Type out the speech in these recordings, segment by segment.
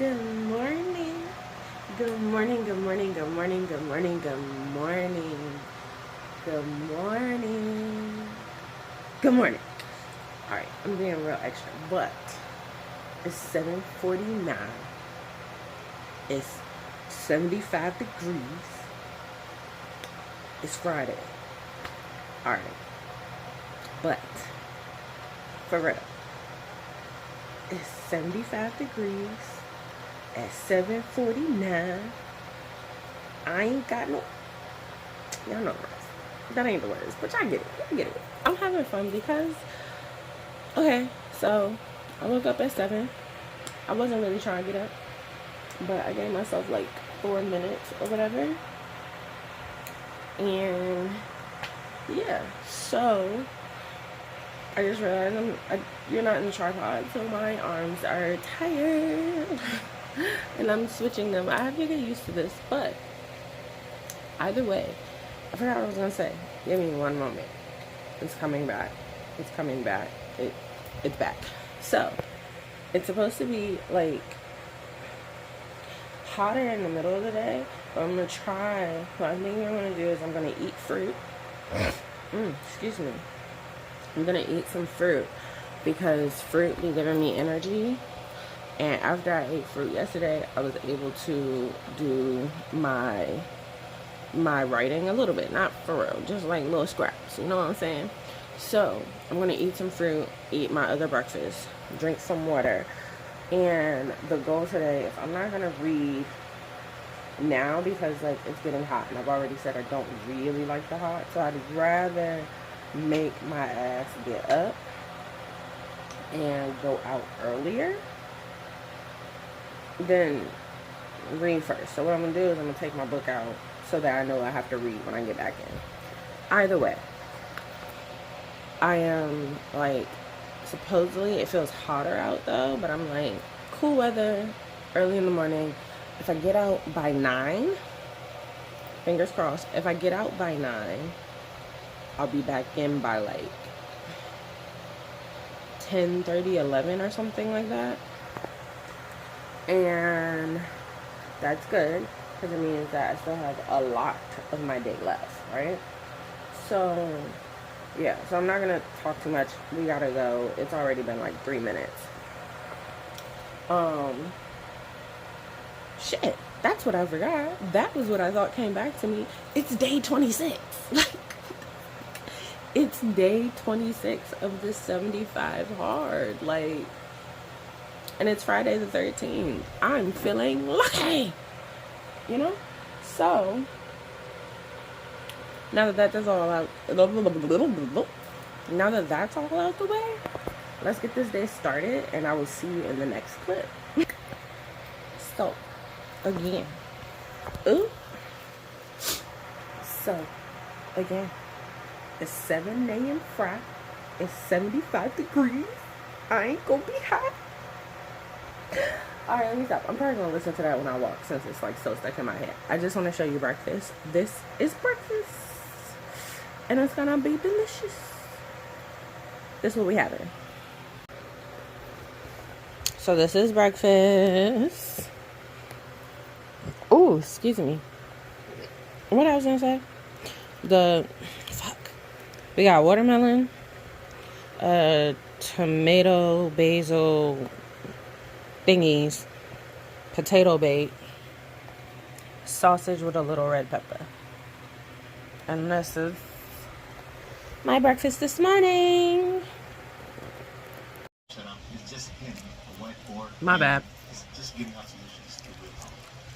Good morning. Good morning, good morning, good morning, good morning, good morning. Good morning. Good morning. Alright, I'm being real extra, but it's 7:49. It's 75 degrees. It's Friday. Alright. But for real. It's 75 degrees at 7:49. I ain't got no. Y'all know the rest. That ain't the words, but y'all get it. Y'all get it. I'm having fun because, okay, so I woke up at 7. I wasn't really trying to get up, but I gave myself like 4 minutes or whatever. And yeah, so I just realized you're not in the tripod, so my arms are tired. And I'm switching them. I have to get used to this, but either way, I forgot what I was gonna say. Give me one moment. It's coming back. It's coming back. It's back. So it's supposed to be like hotter in the middle of the day, but I'm gonna try. What I think I'm gonna do is I'm gonna eat fruit. Excuse me. I'm gonna eat some fruit because fruit be giving me energy. And after I ate fruit yesterday, I was able to do my writing a little bit, not for real, just like little scraps, you know what I'm saying? So I'm gonna eat some fruit, eat my other breakfast, drink some water. And the goal today, if I'm not gonna read now because like it's getting hot, and I've already said I don't really like the hot, so I'd rather make my ass get up and go out earlier than read first. So what I'm gonna do is I'm gonna take my book out so that I know I have to read when I get back in. Either way, I am like, supposedly it feels hotter out though, but I'm like, cool weather, early in the morning. If I get out by 9, fingers crossed, if I get out by 9, I'll be back in by like 10:30, 11 or something like that. And that's good because it means that I still have a lot of my day left, right? So yeah, so I'm not gonna talk too much. We gotta go. It's already been like 3 minutes. Shit, that's what I forgot. That was what I thought came back to me. It's day 26. Like, it's day 26 of this 75 hard. Like, and it's Friday the 13th. I'm feeling lucky, you know? So now that that's all out, now that that's all out the way, let's get this day started, and I will see you in the next clip. So, again, it's 7 a.m. Friday. It's 75 degrees. I ain't gonna be hot. Alright, let me stop. I'm probably gonna listen to that when I walk since it's like so stuck in my head. I just want to show you breakfast. This is breakfast, and it's gonna be delicious. This is what we having. So this is breakfast. Oh, excuse me. What I was gonna say? We got watermelon, tomato, basil thingies, potato bake, sausage with a little red pepper. And this is my breakfast this morning. My bad.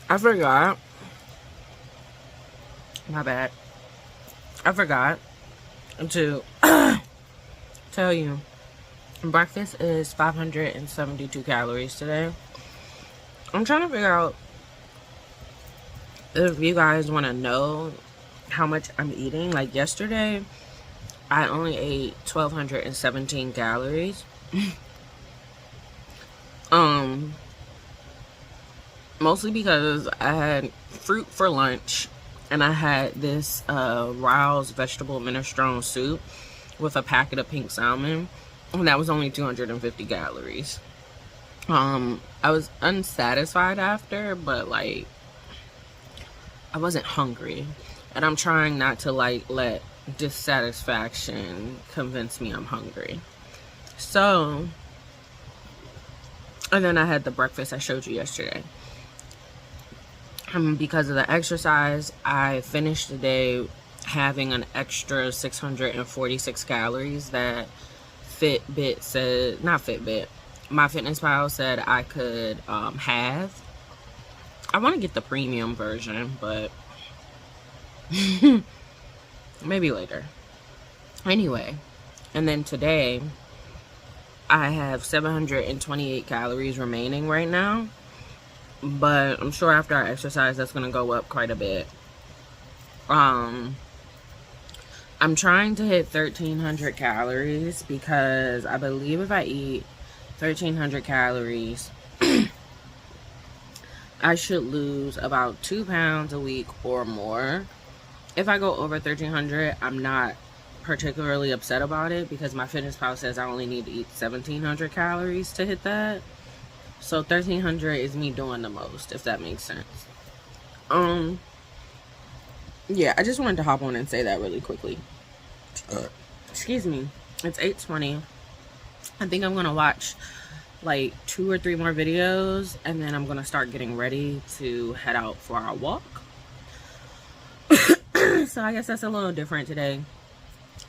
I forgot. My bad. I forgot to tell you. Breakfast is 572 calories today. I'm trying to figure out if you guys want to know how much I'm eating. Like yesterday, I only ate 1,217 calories. Mostly because I had fruit for lunch, and I had this Ryle's vegetable minestrone soup with a packet of pink salmon, and that was only 250 calories. I was unsatisfied after, but like I wasn't hungry, and I'm trying not to like let dissatisfaction convince me I'm hungry. So, and then I had the breakfast I showed you yesterday. Because of the exercise, I finished the day having an extra 646 calories that Fitbit said, not Fitbit, my Fitness Pal said I could have. I want to get the premium version, but maybe later. Anyway, and then today I have 728 calories remaining right now, but I'm sure after I exercise that's going to go up quite a bit. I'm trying to hit 1,300 calories because I believe if I eat 1,300 calories, I should lose about 2 pounds a week or more. If I go over 1,300, I'm not particularly upset about it because my Fitness Pal says I only need to eat 1,700 calories to hit that. So 1,300 is me doing the most, if that makes sense. Yeah, I just wanted to hop on and say that really quickly. Excuse me. It's 8:20. I think I'm gonna watch like 2 or 3 more videos, and then I'm gonna start getting ready to head out for our walk. So I guess that's a little different today.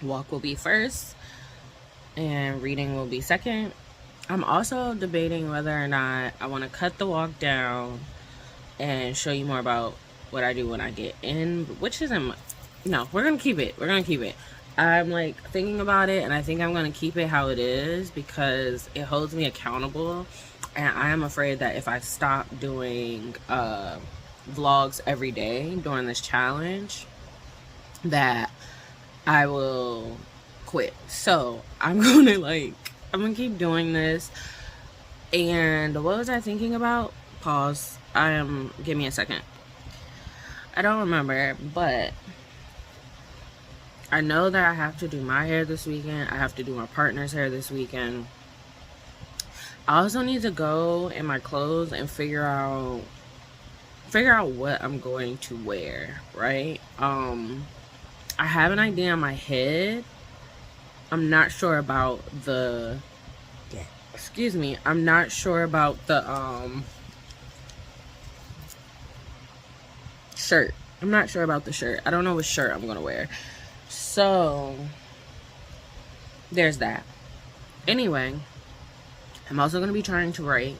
Walk will be first, and reading will be second. I'm also debating whether or not I want to cut the walk down and show you more about what I do when I get in, which isn't, no, we're gonna keep it. We're gonna keep it. I'm like thinking about it, and I think I'm gonna keep it how it is because it holds me accountable, and I am afraid that if I stop doing vlogs every day during this challenge, that I will quit. So I'm gonna keep doing this. And what was I thinking about? Pause. Give me a second. I don't remember, but I know that I have to do my hair this weekend. I have to do my partner's hair this weekend. I also need to go in my clothes and figure out what I'm going to wear, right? I have an idea in my head. I'm not sure about the I'm not sure about the shirt. I'm not sure about the shirt. I don't know what shirt I'm gonna wear. So there's that. Anyway, I'm also gonna be trying to write.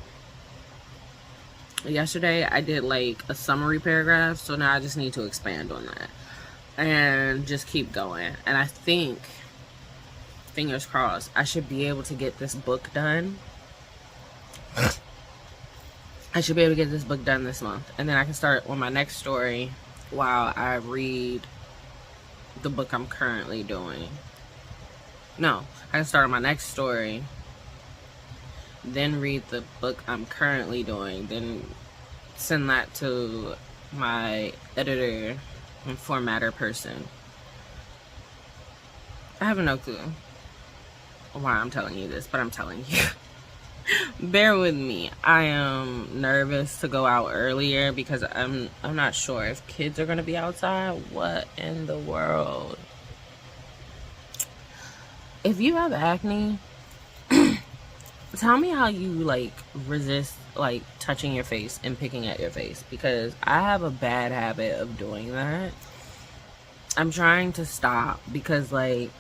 Yesterday I did like a summary paragraph, so now I just need to expand on that and just keep going. And I think, fingers crossed, I should be able to get this book done. I should be able to get this book done this month, and then I can start on my next story while I read the book I'm currently doing. No, I can start on my next story, then read the book I'm currently doing, then send that to my editor and formatter person. I have no clue why I'm telling you this, but I'm telling you. Bear with me. I am nervous to go out earlier because I'm not sure if kids are going to be outside. What in the world? If you have acne, tell me how you like resist like touching your face and picking at your face, because I have a bad habit of doing that. I'm trying to stop because like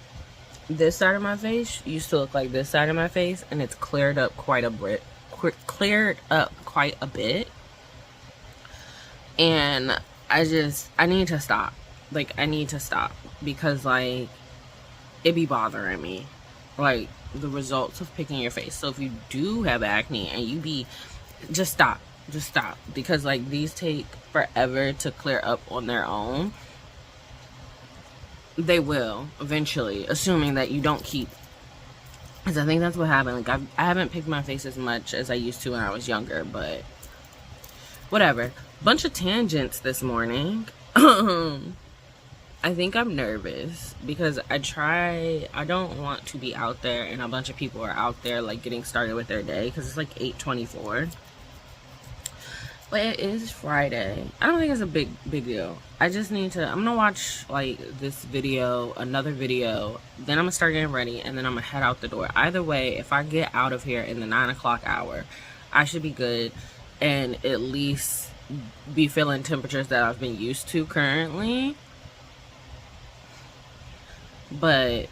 this side of my face used to look like this side of my face, and it's cleared up quite a bit. And I need to stop. Like, I need to stop because like it be bothering me, like the results of picking your face. So if you do have acne and you just stop because like these take forever to clear up on their own. They will eventually, assuming that you don't keep, because I think that's what happened. Like I haven't picked my face as much as I used to when I was younger, but whatever. Bunch of tangents this morning. I I think I'm nervous because I don't want to be out there and a bunch of people are out there like getting started with their day because it's like 8:24. But it is Friday. I don't think it's a big deal. I just need to, I'm gonna watch like this video, another video, then I'm gonna start getting ready and then I'm gonna head out the door. Either way, if I get out of here in the 9 o'clock hour, I should be good and at least be feeling temperatures that I've been used to currently. But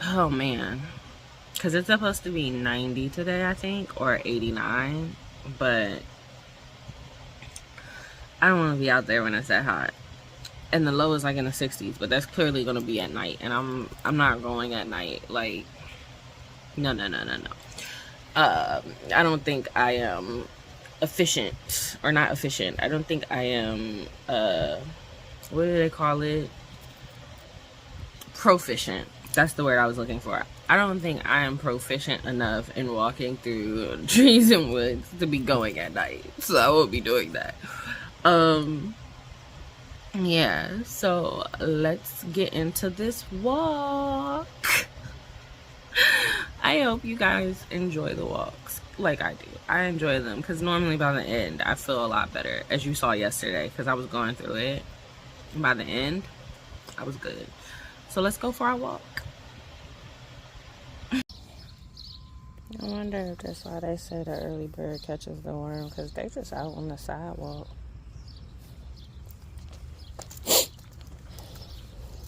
oh man, because it's supposed to be 90 today, I think, or 89, but I don't want to be out there when it's that hot. And the low is like in the 60s, but that's clearly going to be at night, and I'm not going at night. Like, no. I don't think I am efficient, or not efficient. I don't think I am what do they call it? Proficient. That's the word I was looking for. I don't think I am proficient enough in walking through trees and woods to be going at night. So I won't be doing that. Yeah, so let's get into this walk. I hope you guys enjoy the walks like I do. I enjoy them because normally by the end I feel a lot better, as you saw yesterday, because I was going through it. And by the end, I was good. So let's go for our walk. I wonder if that's why they say the early bird catches the worm, because they just out on the sidewalk.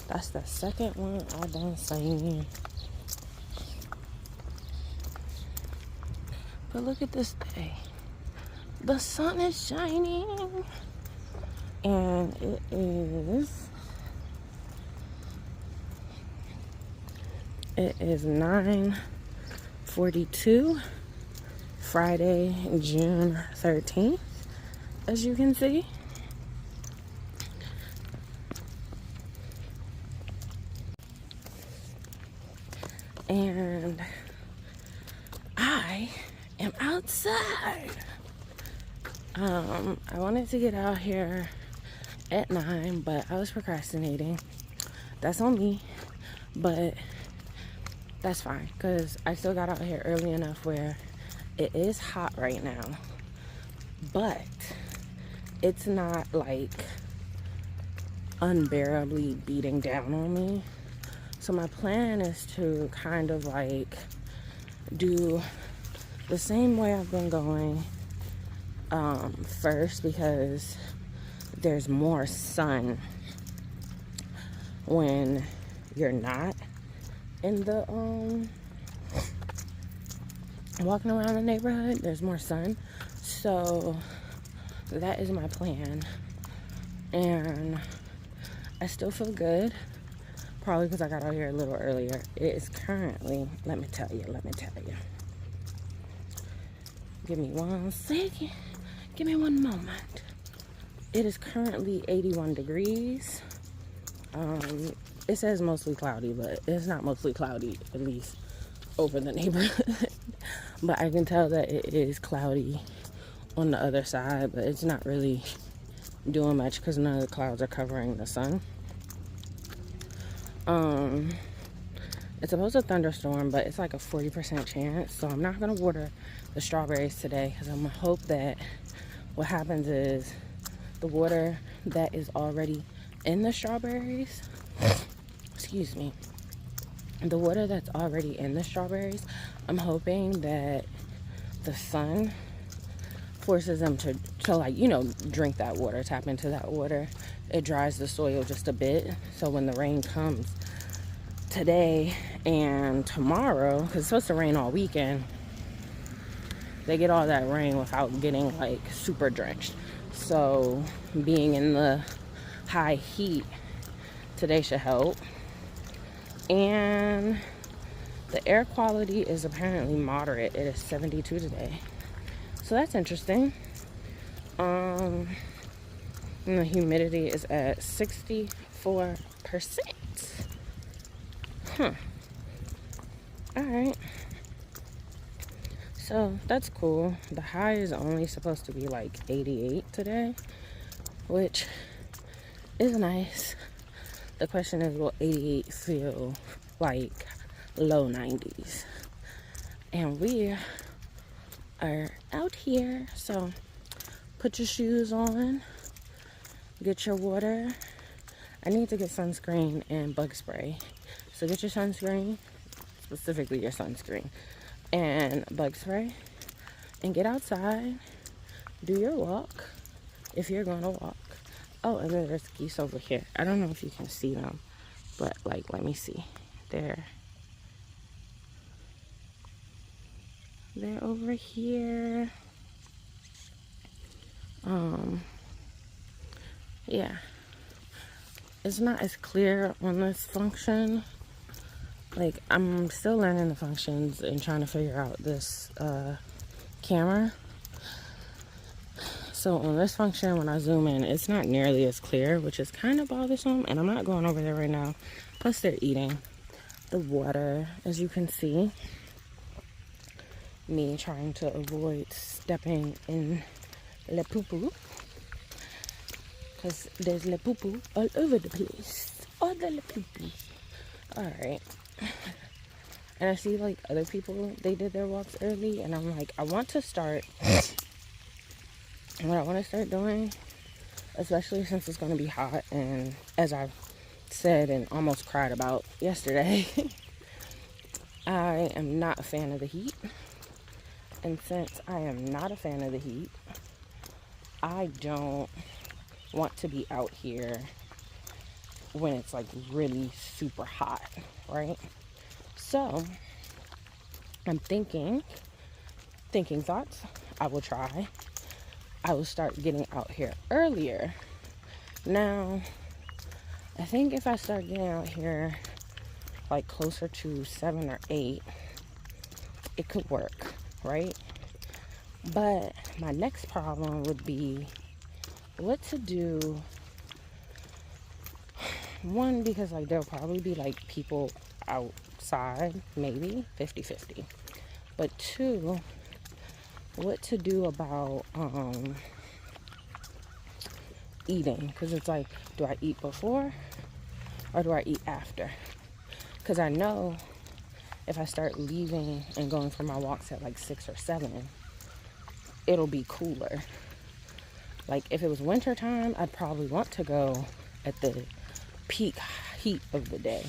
That's the second one I done seen. But look at this day. The sun is shining. And it is 9:42, Friday, June 13th, as you can see. And I am outside. I wanted to get out here at 9, but I was procrastinating. That's on me, but that's fine because I still got out here early enough where it is hot right now, but it's not like unbearably beating down on me. So my plan is to kind of like do the same way I've been going first, because there's more sun when you're not in the walking around the neighborhood. There's more sun, so that is my plan, and I still feel good, probably because I got out here a little earlier. It is currently, let me tell you, give me 1 second, give me 1 moment. It is currently 81 degrees. It says mostly cloudy, but it's not mostly cloudy, at least over the neighborhood. But I can tell that it is cloudy on the other side, but it's not really doing much because none of the clouds are covering the sun. It's supposed to thunderstorm, but it's like a 40% chance, so I'm not gonna water the strawberries today because I'm gonna hope that what happens is the water that is already in the strawberries, excuse me, the water that's already in the strawberries, I'm hoping that the sun forces them to like, you know, drink that water, tap into that water. It dries the soil just a bit, so when the rain comes today and tomorrow, because it's supposed to rain all weekend, they get all that rain without getting like super drenched. So being in the high heat today should help. And the air quality is apparently moderate. It is 72 today, so that's interesting. And the humidity is at 64%. Alright, so that's cool. The high is only supposed to be like 88 today, which is nice. the question is, will 88 feel like low 90s? And we are out here, so put your shoes on, get your water. I need to get sunscreen and bug spray. So get your sunscreen, specifically your sunscreen, and bug spray, and get outside, do your walk, if you're gonna walk. Oh, and then there's geese over here. I don't know if you can see them, but like, let me see. They're over here. Yeah. It's not as clear on this function. Like, I'm still learning the functions and trying to figure out this camera. So on this function, when I zoom in, it's not nearly as clear, which is kind of bothersome. And I'm not going over there right now. Plus, they're eating the water, as you can see. Me trying to avoid stepping in le poo-poo. Because there's le poo-poo all over the place. All the le poo-poo. Alright. And I see, like, other people, they did their walks early. And I'm like, I want to start... what I want to start doing, especially since it's going to be hot, and as I've said and almost cried about yesterday, I am not a fan of the heat. And since I am not a fan of the heat, I don't want to be out here when it's like really super hot, right? So I'm thinking thoughts. I will try. I will start getting out here earlier. Now, I think if I start getting out here like closer to 7 or 8, it could work, right? But my next problem would be what to do. One, because like there'll probably be like people outside, maybe 50-50. But two, what to do about eating, because it's like, do I eat before or do I eat after? Because I know if I start leaving and going for my walks at like 6 or 7, it'll be cooler. Like if it was winter time, I'd probably want to go at the peak heat of the day,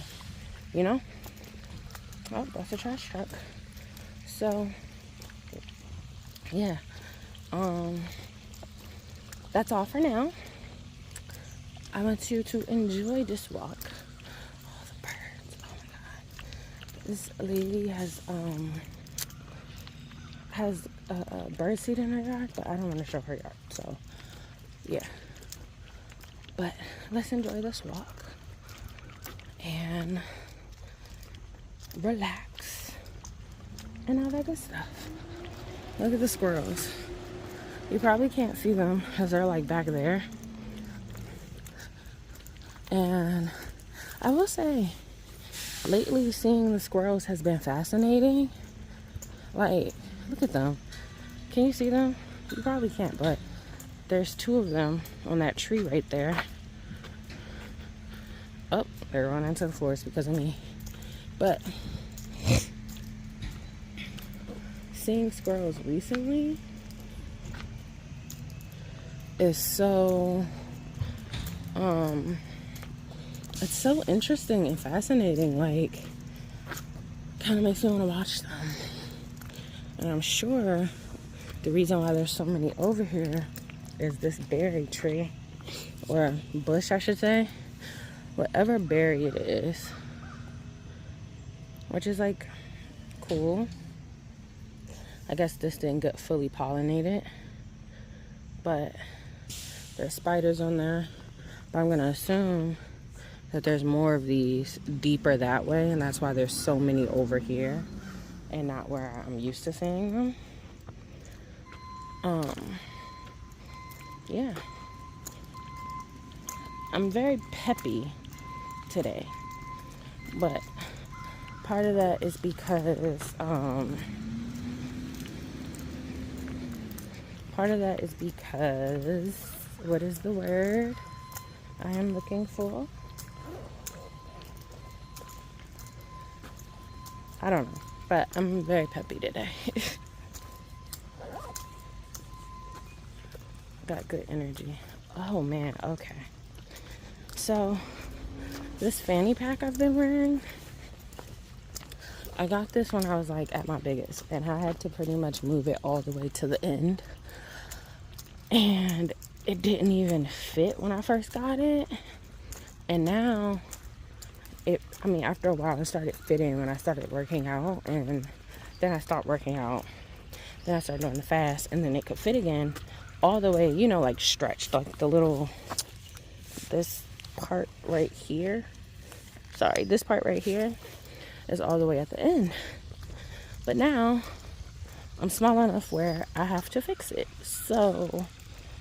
you know? Oh, that's a trash truck. So yeah, that's all for now. I want you to enjoy this walk. Oh, the birds, oh my God. This lady has a bird seed in her yard, but I don't want to show her yard, so yeah. But let's enjoy this walk and relax and all that good stuff. Look at the squirrels. You probably can't see them because they're like back there. And I will say, lately seeing the squirrels has been fascinating. Like, look at them. Can you see them? You probably can't, but there's 2 of them on that tree right there. Oh, they're running into the forest because of me. But seeing squirrels recently is so it's so interesting and fascinating. Like, kind of makes me want to watch them. And I'm sure the reason why there's so many over here is this berry tree, or bush I should say, whatever berry it is, which is like cool. I guess this didn't get fully pollinated, but there's spiders on there. But I'm gonna assume that there's more of these deeper that way, and that's why there's so many over here and not where I'm used to seeing them. Yeah, I'm very peppy today, but part of that is because what is the word I am looking for? I don't know. But I'm very peppy today. Got good energy. Oh man, okay. So this fanny pack I've been wearing, I got this when I was like at my biggest, and I had to pretty much move it all the way to the end, and it didn't even fit when I first got it. And now after a while it started fitting when I started working out, and then I stopped working out. Then I started doing the fast, and then it could fit again all the way, like stretched, like this part right here. Sorry, this part right here is all the way at the end. But now I'm small enough where I have to fix it. So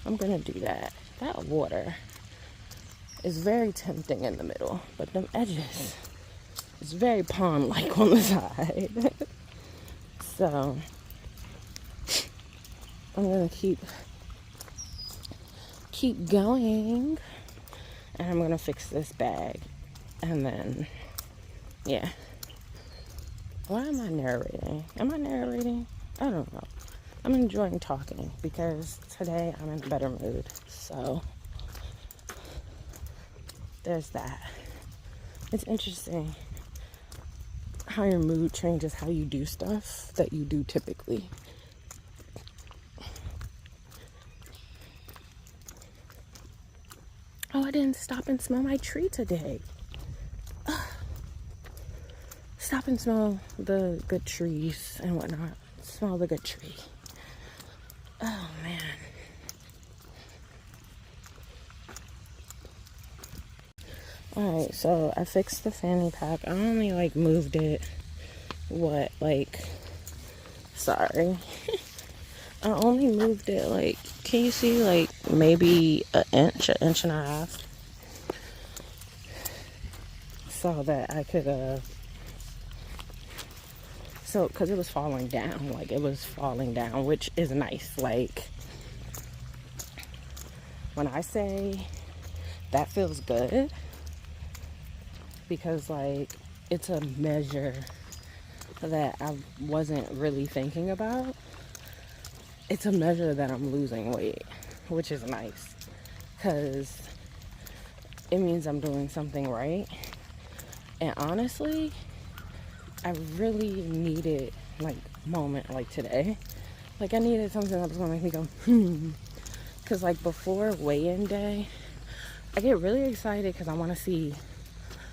I'm gonna do that. That water is very tempting in the middle, but them edges is very pond-like on the side. So I'm gonna keep going, and I'm gonna fix this bag, and then yeah. Why am I narrating? Am I narrating? I don't know. I'm enjoying talking because today I'm in a better mood. So there's that. It's interesting how your mood changes how you do stuff that you do typically. Oh, I didn't stop and smell my tree today. Stop and smell the good trees and whatnot. Smell the good tree. Oh, man. Alright, so I fixed the fanny pack. I only, moved it, sorry. I only moved it, can you see, maybe an inch and a half? So that I could, because it was falling down. It was falling down, which is nice. When I say that feels good, because, it's a measure that I wasn't really thinking about. It's a measure that I'm losing weight, which is nice, because it means I'm doing something right. And honestly, I really needed, moment like today. I needed something that was going to make me go, Because, before weigh-in day, I get really excited because I want to see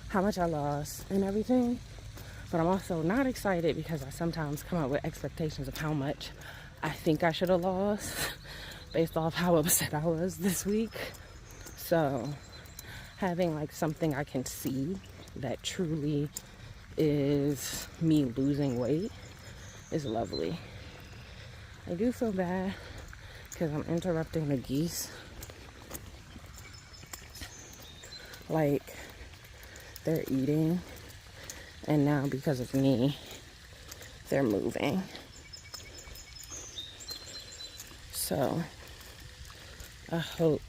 how much I lost and everything. But I'm also not excited because I sometimes come up with expectations of how much I think I should have lost based off how upset I was this week. So having something I can see that truly is me losing weight is lovely. I do feel bad because I'm interrupting the geese. They're eating, and now because of me, they're moving. So I hope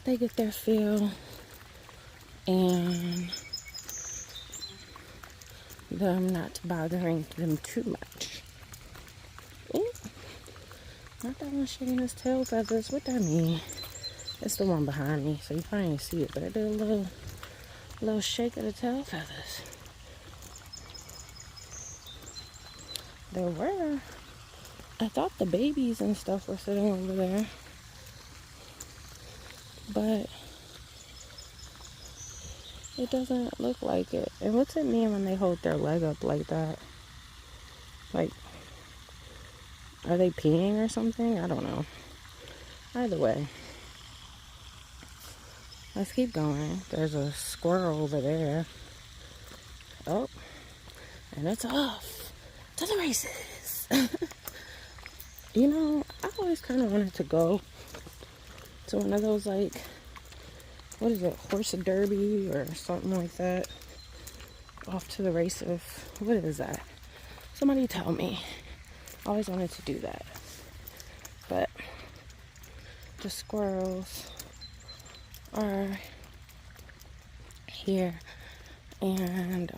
they get their fill, and them not bothering them too much. Ooh, not that one shaking his tail feathers. What that mean? It's the one behind me, so you probably didn't see it, but it did a little shake of the tail feathers. I thought the babies and stuff were sitting over there, but it doesn't look like it. And what's it mean when they hold their leg up like that? Are they peeing or something? I don't know. Either way, let's keep going. There's a squirrel over there. Oh, and it's off to the races. I always kind of wanted to go to one of those, what is it, horse derby or something like that. Off to the races. What is that? Somebody tell me. I always wanted to do that. But the squirrels are here. And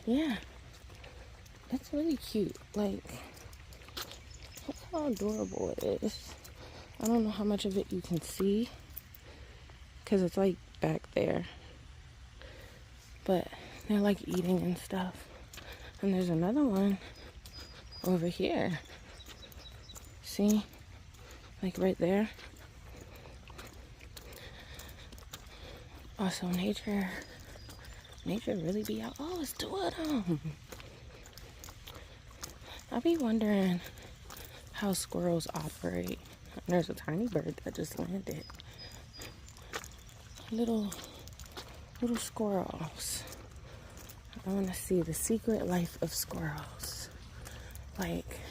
yeah, it's really cute. Like, look how adorable it is. I don't know how much of it you can see because it's like back there, but they're like eating and stuff. And there's another one over here. See? Like right there. Also, nature really be out. Oh, it's two of them. I be wondering how squirrels operate. There's a tiny bird that just landed. Little squirrels. I want to see the secret life of squirrels. Like,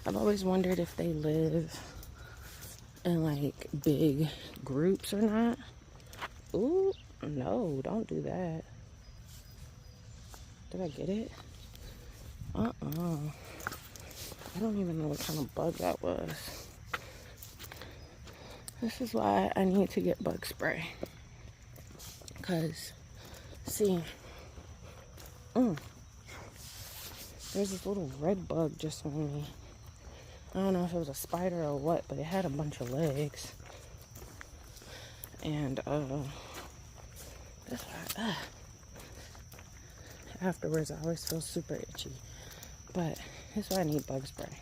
I've always wondered if they live in like big groups or not. Ooh, no, don't do that. Did I get it? I don't even know what kind of bug that was. This is why I need to get bug spray. Because, see, there's this little red bug just on me. I don't know if it was a spider or what, but it had a bunch of legs. And, that's why, afterwards I always feel super itchy. But that's why I need bug spray.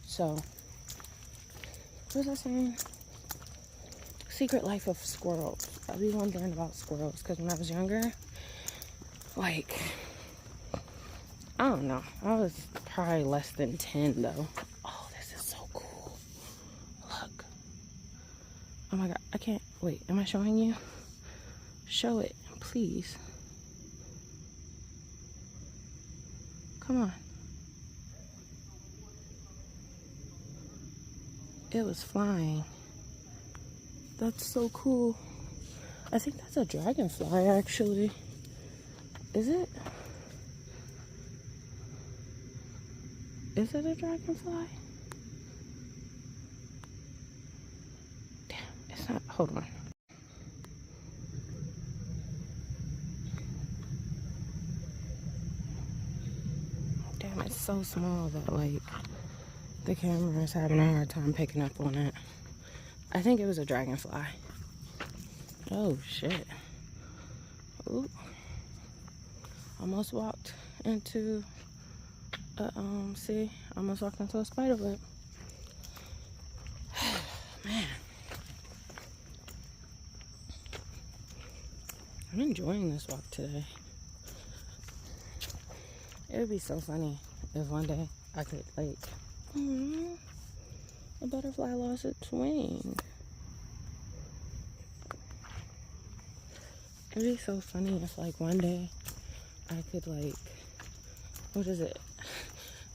So, what was I saying? Secret life of squirrels. I'll be wondering about squirrels because when I was younger, like, I don't know. I was probably less than 10 though. Oh, this is so cool. Look. Oh my God. I can't. Wait, am I showing you? Show it, please. Come on. It was flying. That's so cool. I think that's a dragonfly, actually. Is it? Is it a dragonfly? Damn, it's not. Hold on. Damn, it's so small that, like, the camera is having a hard time picking up on it. I think it was a dragonfly. Oh, shit. Ooh. Almost walked into almost walked into a spider web. Man. I'm enjoying this walk today. It would be so funny if one day I could, like, a butterfly lost its wing. It'd be so funny if, like, one day I could, like, what is it?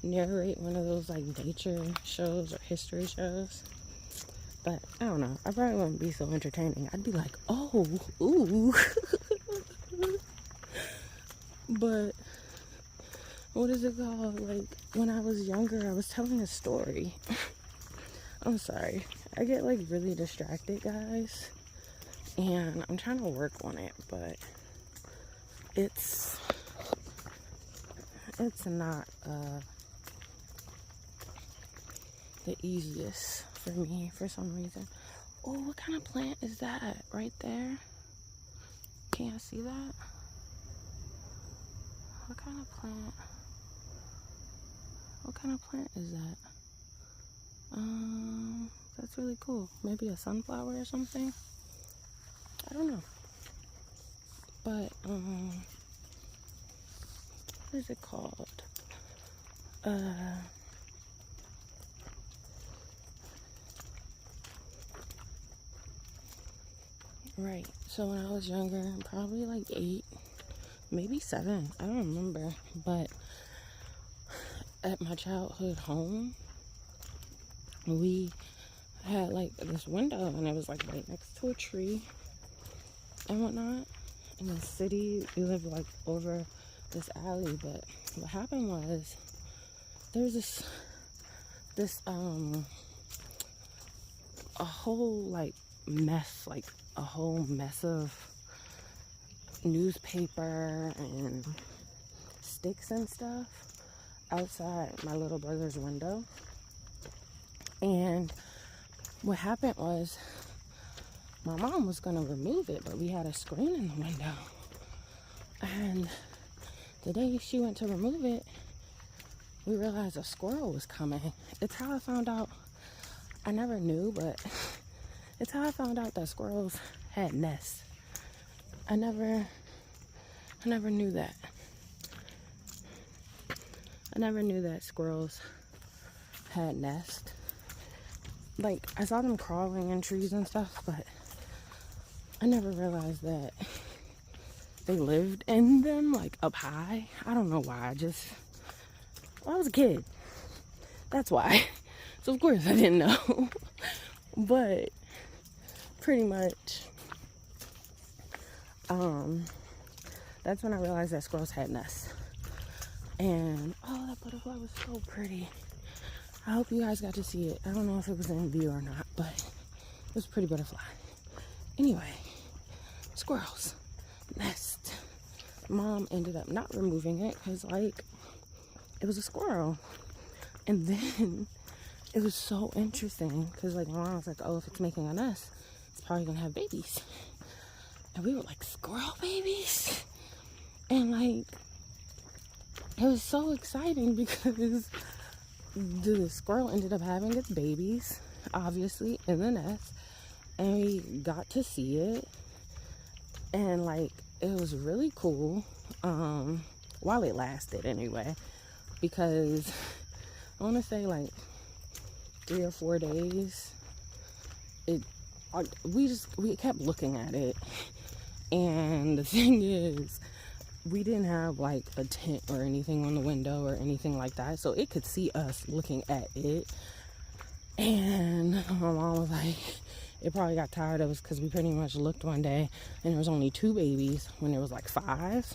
Narrate one of those, like, nature shows or history shows. But I don't know. I probably wouldn't be so entertaining. I'd be like, oh, ooh. But what is it called? Like, when I was younger, I was telling a story. I'm sorry. I get, like, really distracted, guys. And I'm trying to work on it, but it's not the easiest for me for some reason. Oh, what kind of plant is that right there? Can you see that? What kind of plant? What kind of plant is that? That's really cool. Maybe a sunflower or something? I don't know. But, what is it called? Right. So when I was younger, probably like 8, maybe 7, I don't remember. But at my childhood home, we had like this window and it was like right next to a tree and whatnot. In the city, we lived like over this alley, but what happened was there was this a whole like mess like a whole mess of newspaper and sticks and stuff outside my little brother's window. And what happened was my mom was going to remove it, but we had a screen in the window. And the day she went to remove it, we realized a squirrel was coming. It's how I found out. I never knew, but it's how I found out that squirrels had nests. I never knew that. I never knew that squirrels had nests. Like, I saw them crawling in trees and stuff, but I never realized that they lived in them, like, up high. I don't know why. I was a kid. That's why. So, of course, I didn't know. But, pretty much, that's when I realized that squirrels had nests. And, oh, that butterfly was so pretty. I hope you guys got to see it. I don't know if it was in view or not, but it was a pretty butterfly. Anyway, squirrels, nest. Mom ended up not removing it because, like, it was a squirrel. And then it was so interesting because, like, my mom was like, oh, if it's making a nest, it's probably going to have babies. And we were like, squirrel babies? And, like, it was so exciting because the squirrel ended up having its babies, obviously, in the nest. And we got to see it. And, like, it was really cool. While it lasted, anyway. Because I want to say, like, 3 or 4 days. We kept looking at it. And the thing is, we didn't have, like, a tent or anything on the window or anything like that, so it could see us looking at it. And my mom was like, it probably got tired of us because we pretty much looked one day and there was only 2 babies when there was like 5,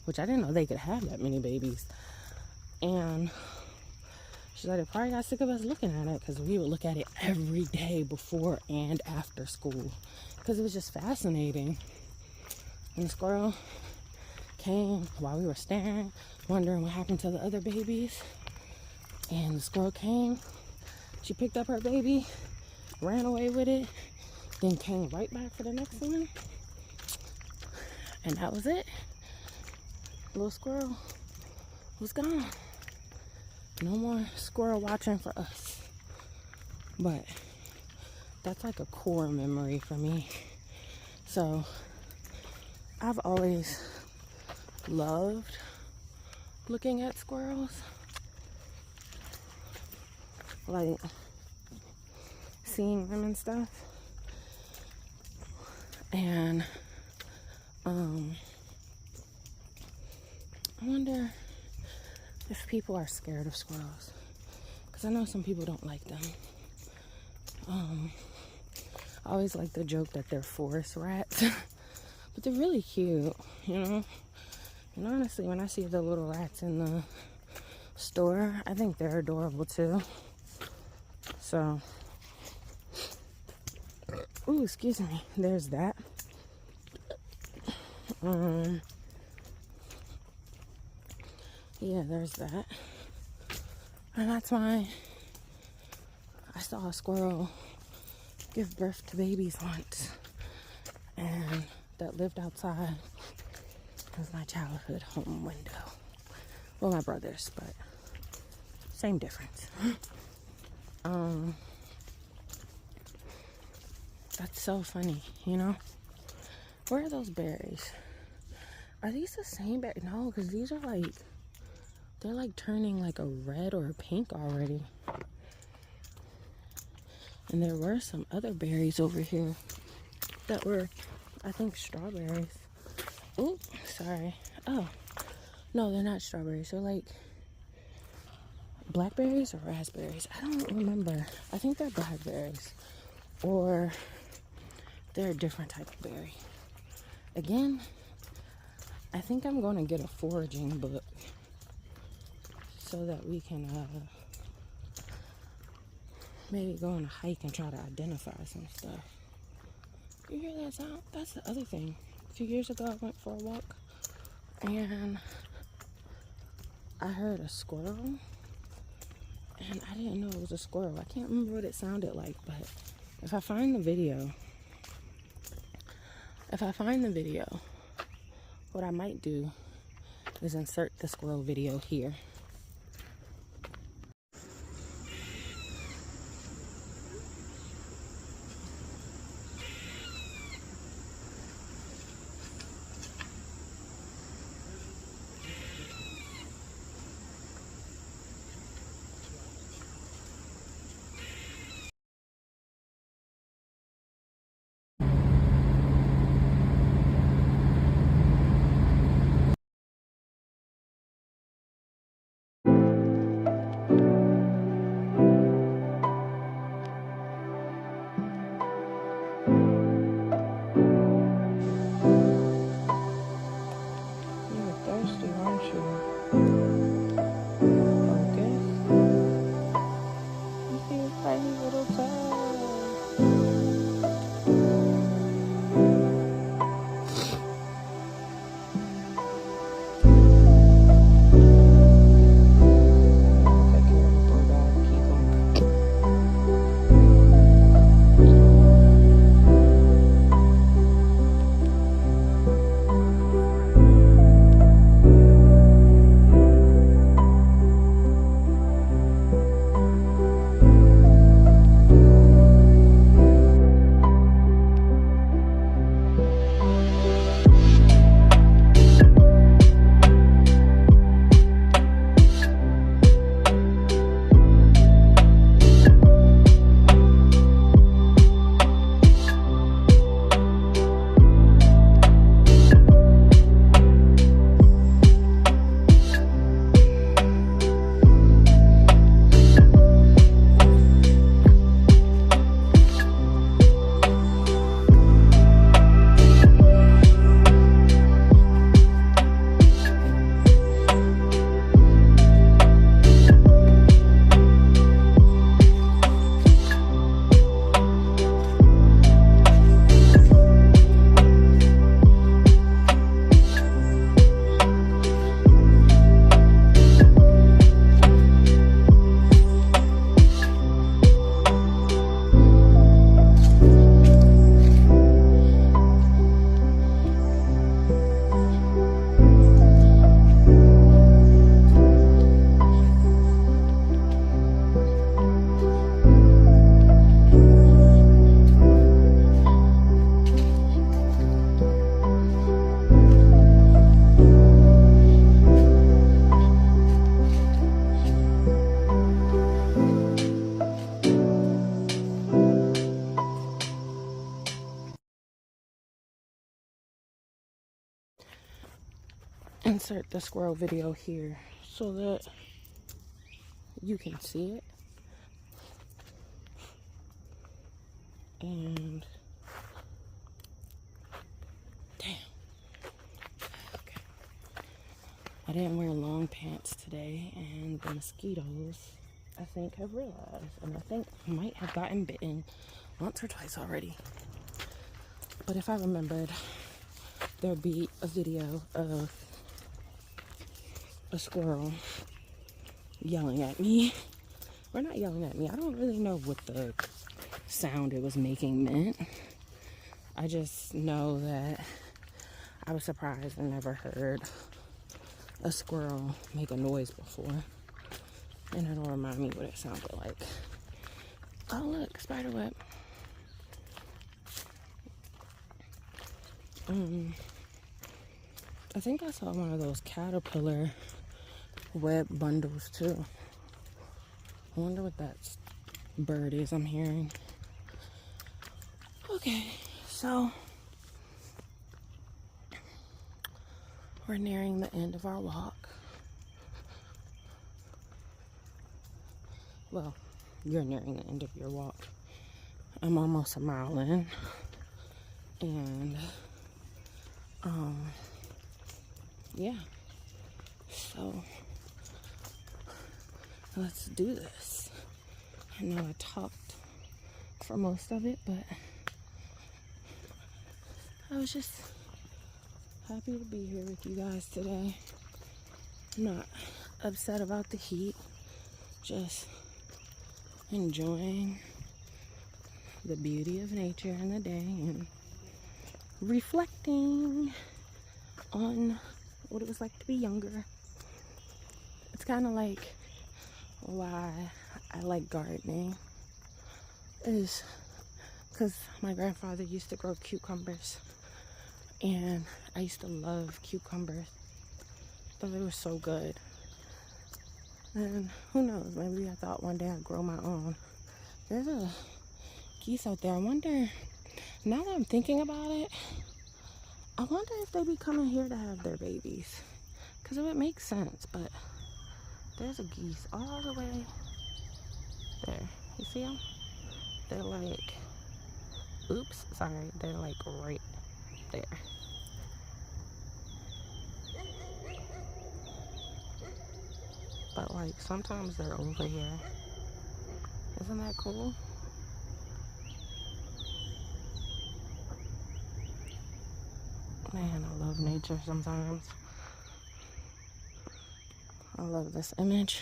which I didn't know they could have that many babies. And she's like, it probably got sick of us looking at it because we would look at it every day before and after school because it was just fascinating. And the squirrel came while we were staring, wondering what happened to the other babies. And the squirrel came. She picked up her baby, ran away with it, then came right back for the next one. And that was it. Little squirrel was gone. No more squirrel watching for us. But that's like a core memory for me. So I've always loved looking at squirrels, like seeing them and stuff. And I wonder if people are scared of squirrels, because I know some people don't like them. I always like the joke that they're forest rats. But they're really cute, you know? And honestly, when I see the little rats in the store, I think they're adorable too. So, ooh, excuse me. There's that. Yeah, there's that. And that's why I saw a squirrel give birth to babies once. And that lived outside of my childhood home window. Well, my brother's, but same difference. That's so funny, you know? Where are those berries? Are these the same berries? No, because these are like, they're like turning like a red or a pink already. And there were some other berries over here that were, I think, strawberries. Ooh, sorry. Oh, no, they're not strawberries. They're like blackberries or raspberries. I don't remember. I think they're blackberries. Or they're a different type of berry. Again, I think I'm going to get a foraging book so that we can maybe go on a hike and try to identify some stuff. You hear that sound? That's the other thing. A few years ago, I went for a walk and I heard a squirrel, and I didn't know it was a squirrel. I can't remember what it sounded like, but if I find the video, what I might do is insert the squirrel video here. You're thirsty, aren't you? Focus. You see his tiny little toe. Take care of the poor dog. Keep him. Insert the squirrel video here so that you can see it. And damn. Okay. I didn't wear long pants today, and the mosquitoes, I think, have realized, and I think I might have gotten bitten once or twice already. But if I remembered, there'd be a video of a squirrel yelling at me. Or not yelling at me. I don't really know what the sound it was making meant. I just know that I was surprised I never heard a squirrel make a noise before. And it'll remind me what it sounded like. Oh look, spider web. I think I saw one of those caterpillar web bundles too. I wonder what that bird is I'm hearing. Okay, so we're nearing the end of our walk. Well, you're nearing the end of your walk. I'm almost a mile in. And yeah, so let's do this. I know I talked for most of it, but I was just happy to be here with you guys today. I'm not upset about the heat, just enjoying the beauty of nature in the day and reflecting on what it was like to be younger. It's kind of like why I like gardening, is because my grandfather used to grow cucumbers, and I used to love cucumbers. Thought they were so good. And who knows, maybe I thought one day I'd grow my own. There's a geese out there. I wonder, now that I'm thinking about it, I wonder if they be coming here to have their babies. Because it would make sense, but there's a geese all the way there. You see them? They're like, oops, sorry, they're like right there. But like sometimes they're over here. Isn't that cool? Man, I love nature sometimes. I love this image.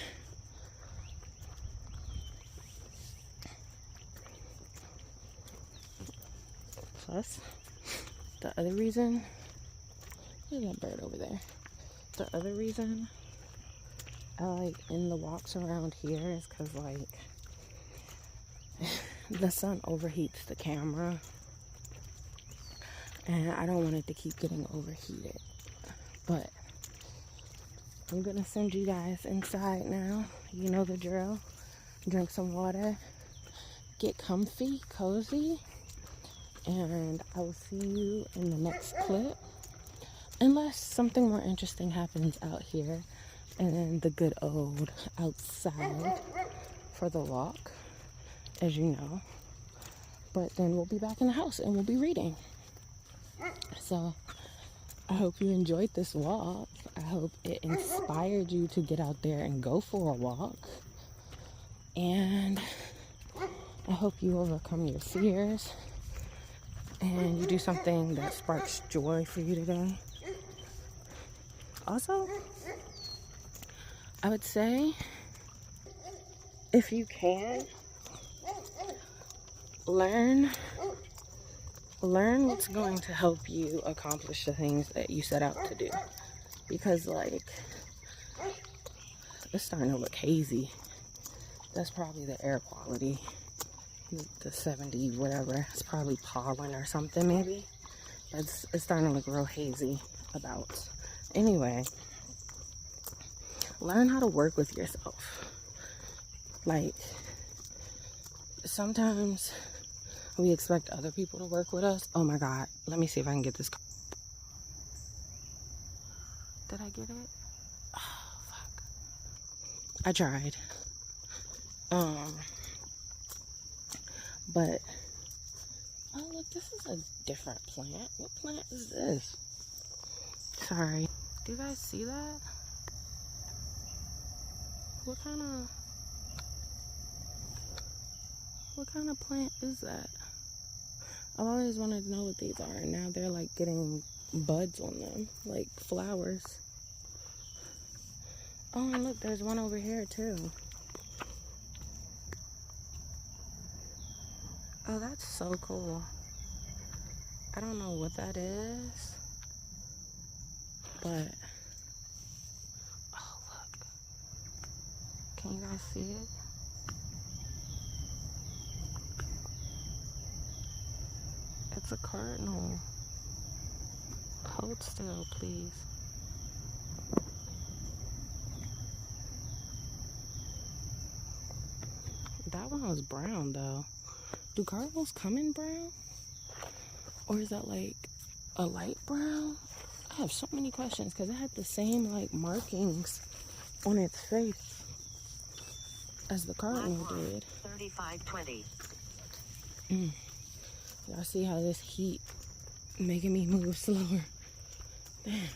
Plus, the other reason, there's that bird over there. The other reason I like in the walks around here is because like the sun overheats the camera, and I don't want it to keep getting overheated. But I'm gonna send you guys inside now. You know the drill. Drink some water, get comfy, cozy, and I will see you in the next clip. Unless something more interesting happens out here and the good old outside for the walk, as you know. But then we'll be back in the house and we'll be reading. So I hope you enjoyed this walk. I hope it inspired you to get out there and go for a walk. And I hope you overcome your fears and you do something that sparks joy for you today. Also, I would say, if you can, learn what's going to help you accomplish the things that you set out to do. Because, like, it's starting to look hazy. That's probably the air quality. The 70, whatever. It's probably pollen or something, maybe. It's starting to look real hazy about. Anyway, learn how to work with yourself. Like, sometimes we expect other people to work with us. Oh my God, let me see if I can get this. Did I get it? Oh, fuck. I tried. But, oh look, this is a different plant. What plant is this? Sorry. Do you guys see that? What kind of plant is that? I've always wanted to know what these are, and now they're like getting buds on them, like flowers. Oh, and look, there's one over here too. Oh, that's so cool. I don't know what that is, but oh, look. Can you guys see it? It's a cardinal. Hold still, please. That one was brown, though. Do cardinals come in brown? Or is that like a light brown? I have so many questions because it had the same like markings on its face as the cardinal did. 3520. Y'all see how this heat making me move slower? Damn.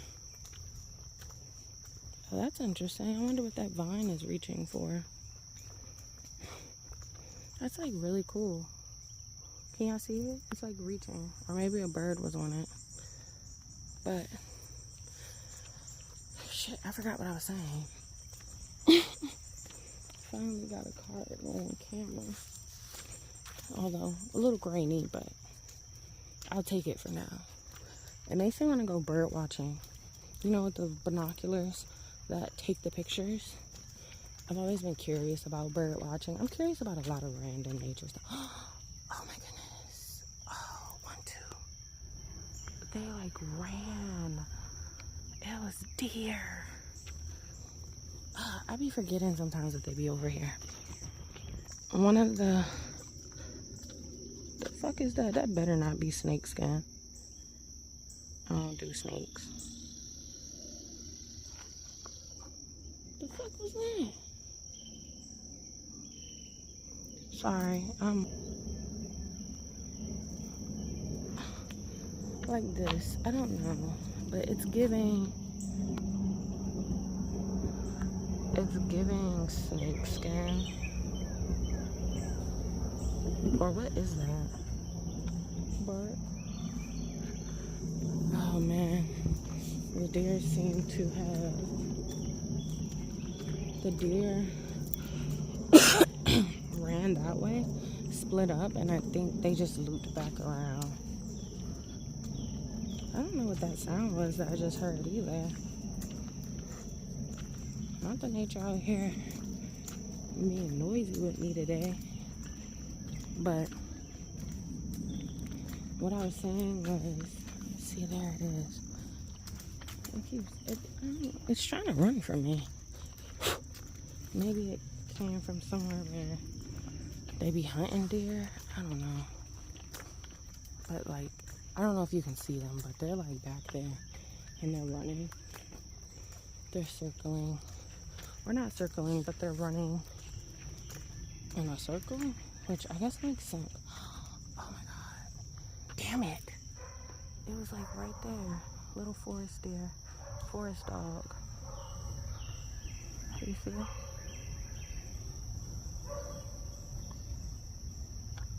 Oh, that's interesting. I wonder what that vine is reaching for. That's like really cool. Can y'all see it? It's like reaching. Or maybe a bird was on it. But shit, I forgot what I was saying. Finally got a card on camera. Although a little grainy, but I'll take it for now. It makes me want to go bird watching. You know, with the binoculars that take the pictures. I've always been curious about bird watching. I'm curious about a lot of random nature stuff. Oh my goodness. Oh, 1, 2. They like ran. It was deer. I be forgetting sometimes that they be over here. One of the fuck is that? That better not be snake skin. I don't do snakes. The fuck was that? Sorry, like this. I don't know, but it's giving snake skin. Or what is that? But oh man, the deer seem to have ran that way, split up, and I think they just looped back around. I don't know what that sound was that I just heard either. Not the nature out here being noisy with me today. But what I was saying was, see, there it is. It's trying to run from me. Maybe it came from somewhere where they be hunting deer. I don't know. But like, I don't know if you can see them, but they're like back there and they're running. They're circling. Or not circling, but they're running in a circle, which I guess makes sense. Oh my god. Damn it. It was like right there. Little forest deer. Forest dog. You see it?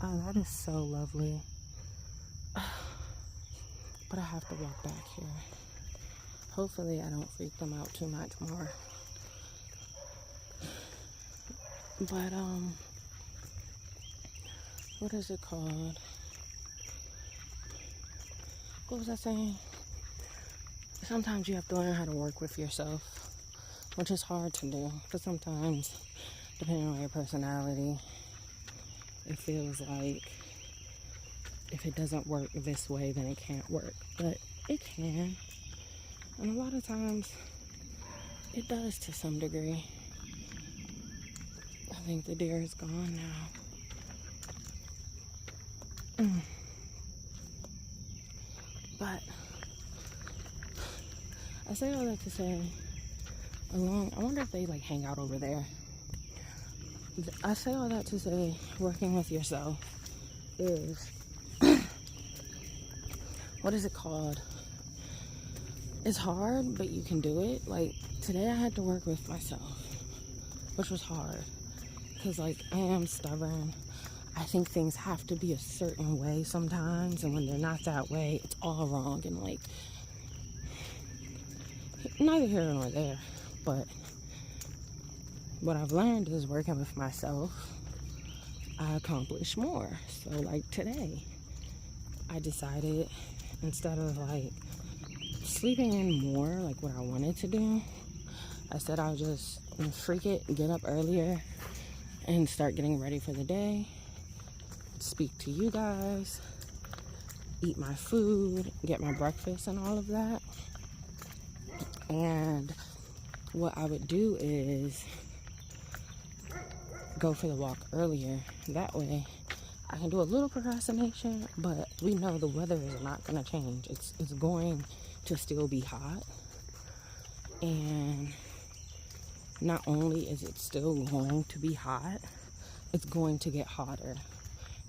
Oh, that is so lovely. But I have to walk back here. Hopefully I don't freak them out too much more. But, what is it called? What was I saying? Sometimes you have to learn how to work with yourself, which is hard to do, because sometimes, depending on your personality, it feels like if it doesn't work this way, then it can't work. But it can. And a lot of times, it does to some degree. I think the deer is gone now. But I say all that to say, I wonder if they like hang out over there. I say all that to say, working with yourself is, what is it called? It's hard, but you can do it. Like today I had to work with myself, which was hard. Because like I am stubborn. I think things have to be a certain way sometimes, and when they're not that way, it's all wrong. And like, neither here nor there, but what I've learned is working with myself, I accomplish more. So like today, I decided instead of like sleeping in more, like what I wanted to do, I said I'll just freak it, get up earlier, and start getting ready for the day, speak to you guys, eat my food, get my breakfast and all of that. And what I would do is go for the walk earlier. That way I can do a little procrastination, but we know the weather is not going to change. It's going to still be hot. And not only is it still going to be hot, it's going to get hotter.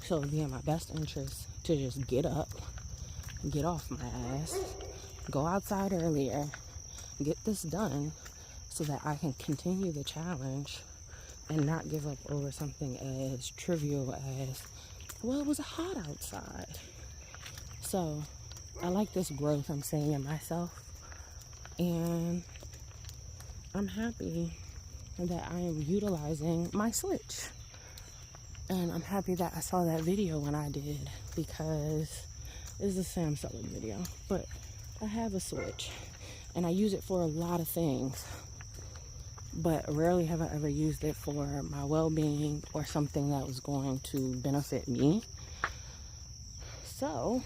So it'd be in my best interest to just get up, get off my ass, go outside earlier, get this done so that I can continue the challenge and not give up over something as trivial as, well, it was hot outside. So I like this growth I'm seeing in myself, and I'm happy that I am utilizing my switch. And I'm happy that I saw that video when I did, because it's a Sam Sullivan video, but I have a switch and I use it for a lot of things, but rarely have I ever used it for my well-being or something that was going to benefit me. So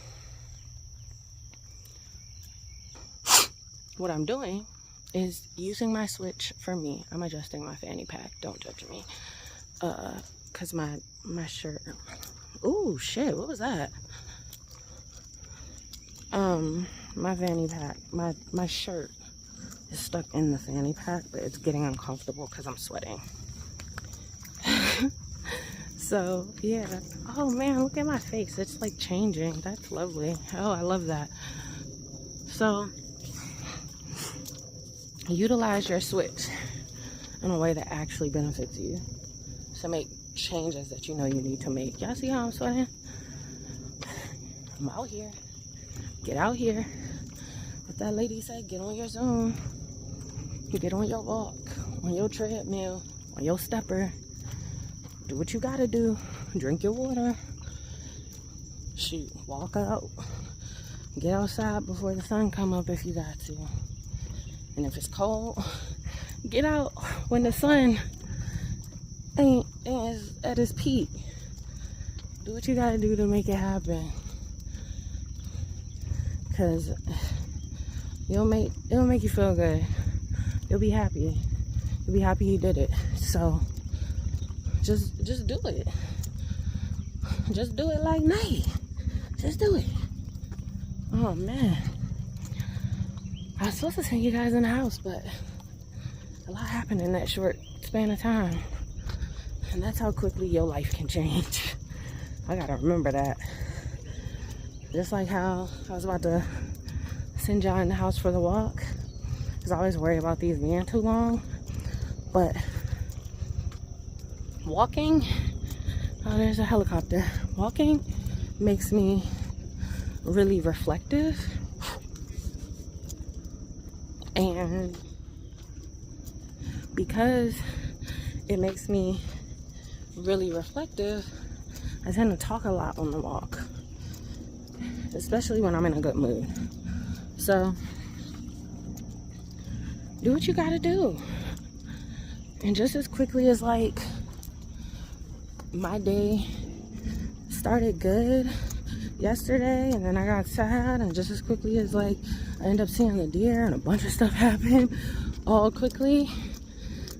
what I'm doing is using my switch for me. I'm adjusting my fanny pack, don't judge me, because my shirt, oh shit, what was that? My fanny pack, my shirt is stuck in the fanny pack, but it's getting uncomfortable because I'm sweating. So yeah. Oh man, look at my face, it's like changing. That's lovely. Oh, I love that. So utilize your switch in a way that actually benefits you, to make changes that you know you need to make. Y'all see how I'm sweating? I'm out here. Get out here. What that lady said, get on your Zoom. Get on your walk, on your treadmill, on your stepper. Do what you gotta do. Drink your water. Shoot, walk out. Get outside before the sun come up if you got to. And if it's cold, get out when the sun ain't at its peak. Do what you gotta do to make it happen. Cause it'll make you feel good. You'll be happy. You'll be happy you did it. So just do it. Just do it like night. Just do it. Oh man. I was supposed to send you guys in the house, but a lot happened in that short span of time. And that's how quickly your life can change. I gotta remember that. Just like how I was about to send y'all in the house for the walk, because I always worry about these being too long. But walking, oh, there's a helicopter. Walking makes me really reflective, and because it makes me really reflective, I tend to talk a lot on the walk, especially when I'm in a good mood. So do what you gotta do. And just as quickly as like my day started good yesterday, and then I got sad, and just as quickly as like I ended up seeing the deer and a bunch of stuff happened all quickly.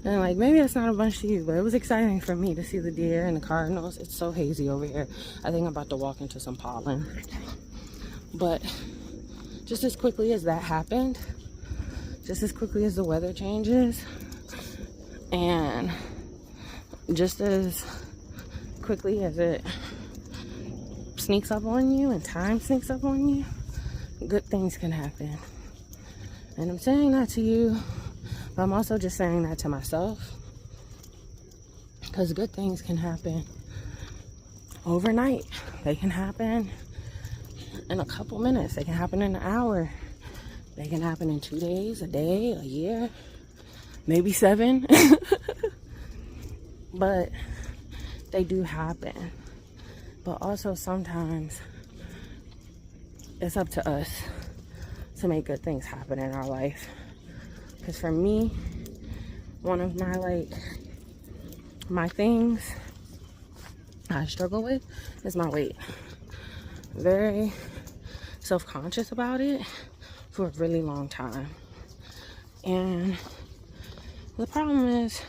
And like, maybe it's not a bunch to you, but it was exciting for me to see the deer and the cardinals. It's so hazy over here. I think I'm about to walk into some pollen. But just as quickly as that happened, just as quickly as the weather changes, and just as quickly as it sneaks up on you and time sneaks up on you, good things can happen. And I'm saying that to you, but I'm also just saying that to myself, because good things can happen overnight. They can happen in a couple minutes. They can happen in an hour. They can happen in 2 days, a day, a year, maybe 7. But they do happen. But also sometimes it's up to us to make good things happen in our life. Because for me, one of my things I struggle with is my weight. Very self-conscious about it for a really long time. And the problem is,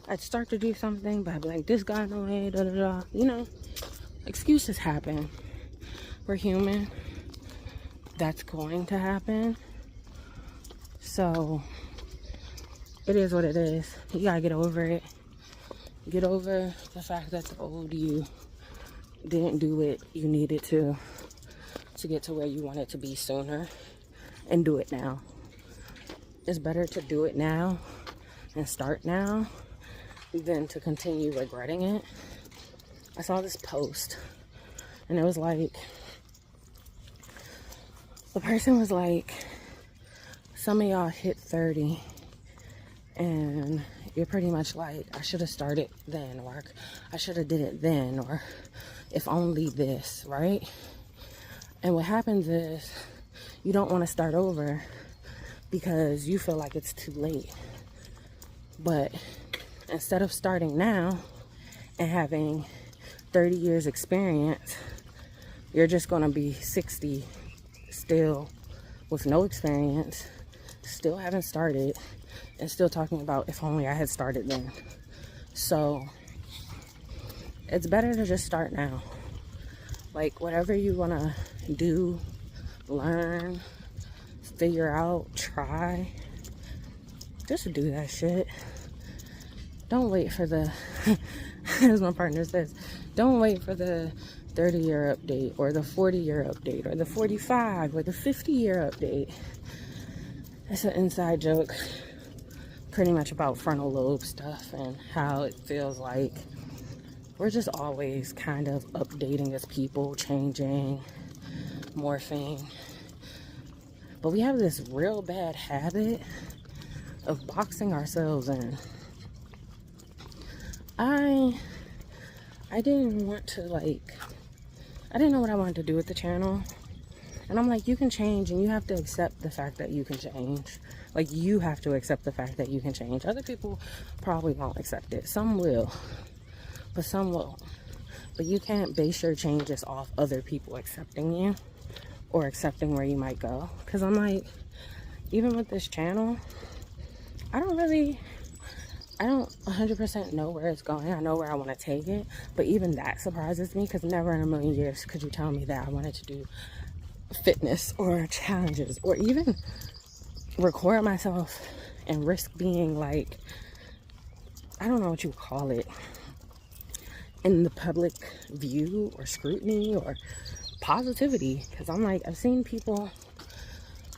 I'd start to do something, but I'd be like, this got in the way, da da da. You know, excuses happen. We're human. That's going to happen. So it is what it is. You gotta get over it. Get over the fact that the old you didn't do what you needed to get to where you wanted to be sooner, and do it now. It's better to do it now and start now than to continue regretting it. I saw this post and it was like, The person was like, some of y'all hit 30 and you're pretty much like, I should have started then, or I should have did it then, or if only this, right? And what happens is you don't want to start over because you feel like it's too late. But instead of starting now and having 30 years experience, you're just going to be 60 still with no experience, still haven't started, and still talking about if only I had started then. So it's better to just start now. Like, whatever you want to do, learn, figure out, try, just do that shit. Don't wait for the, as my partner says, don't wait for the 30-year update or the 40-year update or the 45 or the 50-year update. It's an inside joke pretty much about frontal lobe stuff and how it feels like we're just always kind of updating as people, changing, morphing. But we have this real bad habit of boxing ourselves in. I didn't want to, like, I didn't know what I wanted to do with the channel. And I'm like, you can change, and you have to accept the fact that you can change. Like, you have to accept the fact that you can change. Other people probably won't accept it. Some will, but some won't. But you can't base your changes off other people accepting you or accepting where you might go. Because I'm like, even with this channel, I don't 100% know where it's going. I know where I want to take it. But even that surprises me, because never in a million years could you tell me that I wanted to do fitness or challenges or even record myself and risk being like, I don't know what you call it, in the public view or scrutiny or positivity. Because I'm like, I've seen people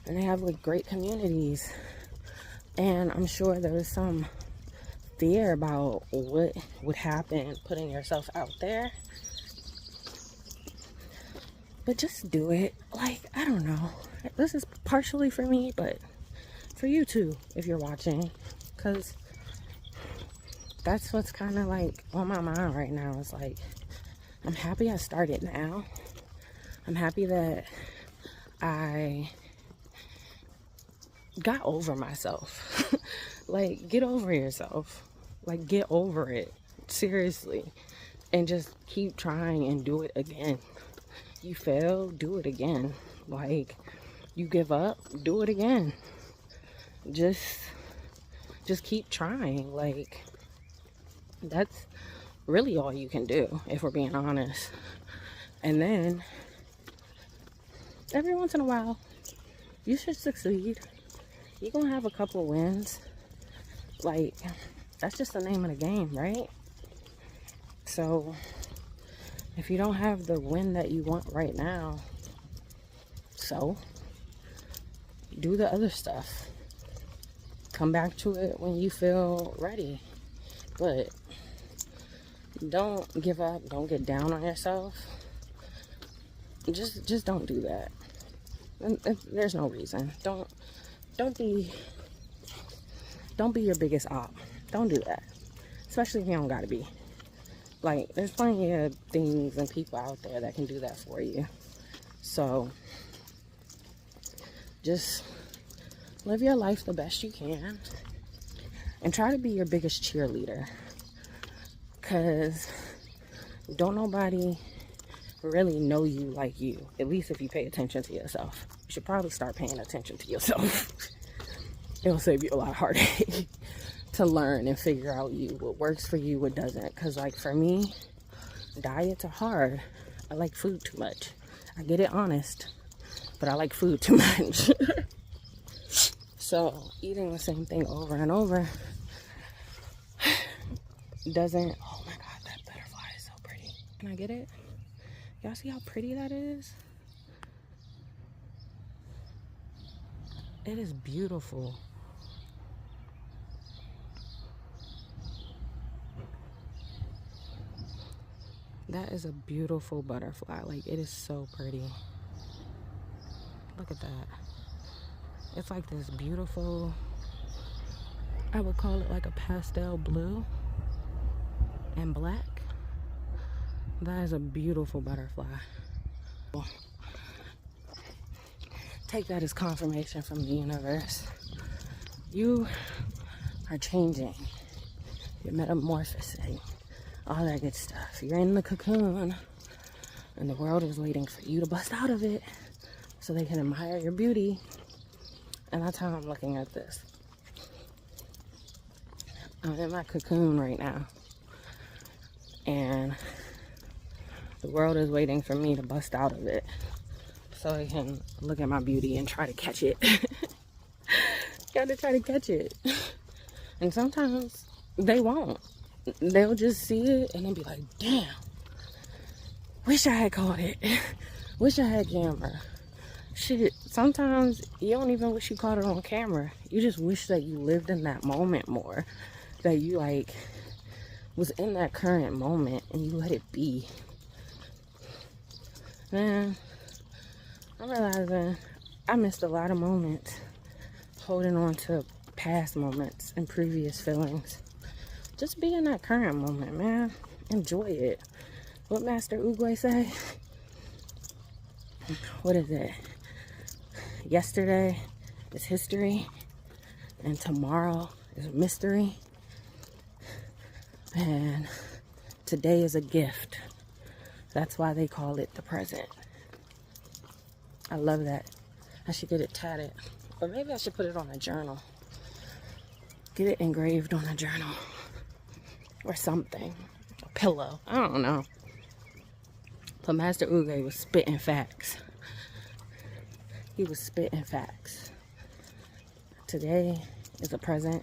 and they have like great communities, and I'm sure there was some fear about what would happen putting yourself out there. But just do it. Like, I don't know. This is partially for me, but for you too, if you're watching. Because that's what's kind of like on my mind right now. It's like, I'm happy I started now. I'm happy that I got over myself. Like, get over yourself. Like, get over it. Seriously. And just keep trying and do it again. You fail, do it again. Like, you give up, do it again. Just keep trying. Like, that's really all you can do, if we're being honest. And then every once in a while, you should succeed. You're gonna have a couple wins. Like, that's just the name of the game, right? So if you don't have the win that you want right now, so do the other stuff. Come back to it when you feel ready. But don't give up. Don't get down on yourself. Just don't do that. And there's no reason. Don't be your biggest op. Don't do that. Especially if you don't gotta be. Like, there's plenty of things and people out there that can do that for you. So just live your life the best you can and try to be your biggest cheerleader. Because don't nobody really know you like you. At least if you pay attention to yourself. You should probably start paying attention to yourself. It'll save you a lot of heartache to learn and figure out what works for you, what doesn't. Because, like, for me, diets are hard. I like food too much. I get it honest, but I like food too much. So eating the same thing over and over doesn't. Oh my god, that butterfly is so pretty. Can I get it? Y'all see how pretty that is? It is beautiful. That is a beautiful butterfly. Like, it is so pretty. Look look at that. It's like this beautiful, I would call it like a pastel blue and black. That is a beautiful butterfly. Take that as confirmation from the universe. You are changing. You're metamorphosing. All that good stuff. You're in the cocoon, and the world is waiting for you to bust out of it so they can admire your beauty. And that's how I'm looking at this. I'm in my cocoon right now, and the world is waiting for me to bust out of it so they can look at my beauty and try to catch it. Gotta try to catch it. And sometimes they won't. They'll just see it and then be like, damn, wish I had caught it. Wish I had camera. Shit, sometimes you don't even wish you caught it on camera. You just wish that you lived in that moment more. That you like was in that current moment and you let it be. Man, I'm realizing I missed a lot of moments holding on to past moments and previous feelings. Just be in that current moment, man. Enjoy it. What Master Oogway say? What is it? Yesterday is history, and tomorrow is a mystery, and today is a gift. That's why they call it the present. I love that. I should get it tatted, or maybe I should put it on a journal. Get it engraved on a journal or something, a pillow. I don't know. But Master Oogway was spitting facts. He was spitting facts. Today is a present.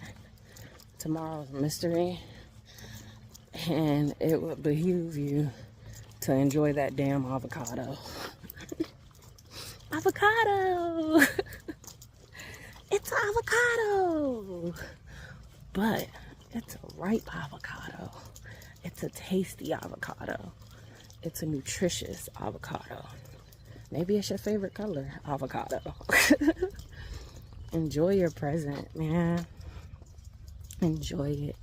Tomorrow is a mystery. And it would behoove you to enjoy that damn avocado. Avocado! It's avocado! But it's a ripe avocado. It's a tasty avocado. It's a nutritious avocado. Maybe it's your favorite color, avocado. Enjoy your present, man. Enjoy it.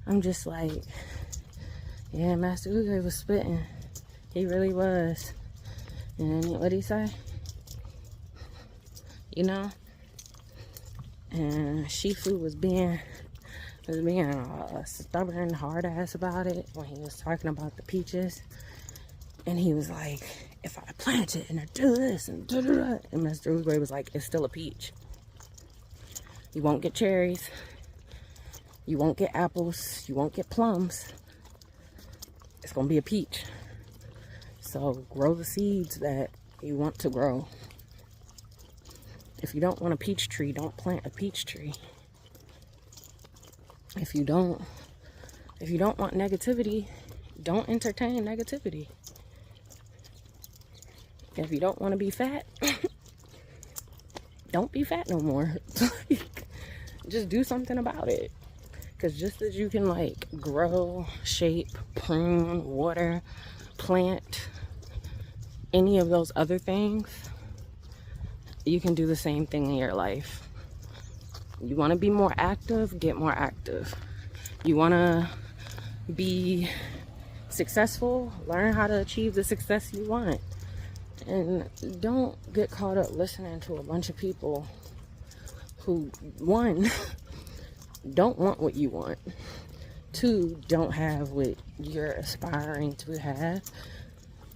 I'm just like, yeah, Master Oogway was spitting. He really was. And what'd he say? You know? And Shifu was being a stubborn hard ass about it when he was talking about the peaches. And he was like, if I plant it and I do this and da-da-da. And Mr. Oogway was like, it's still a peach. You won't get cherries. You won't get apples. You won't get plums. It's going to be a peach. So grow the seeds that you want to grow. If you don't want a peach tree, don't plant a peach tree. If you don't want negativity, don't entertain negativity. If you don't want to be fat, don't be fat no more. Just do something about it. Because just as you can like grow, shape, prune, water, plant, any of those other things, you can do the same thing in your life. You want to be more active, get more active. You want to be successful, learn how to achieve the success you want. And don't get caught up listening to a bunch of people who, one, don't want what you want. Two, don't have what you're aspiring to have.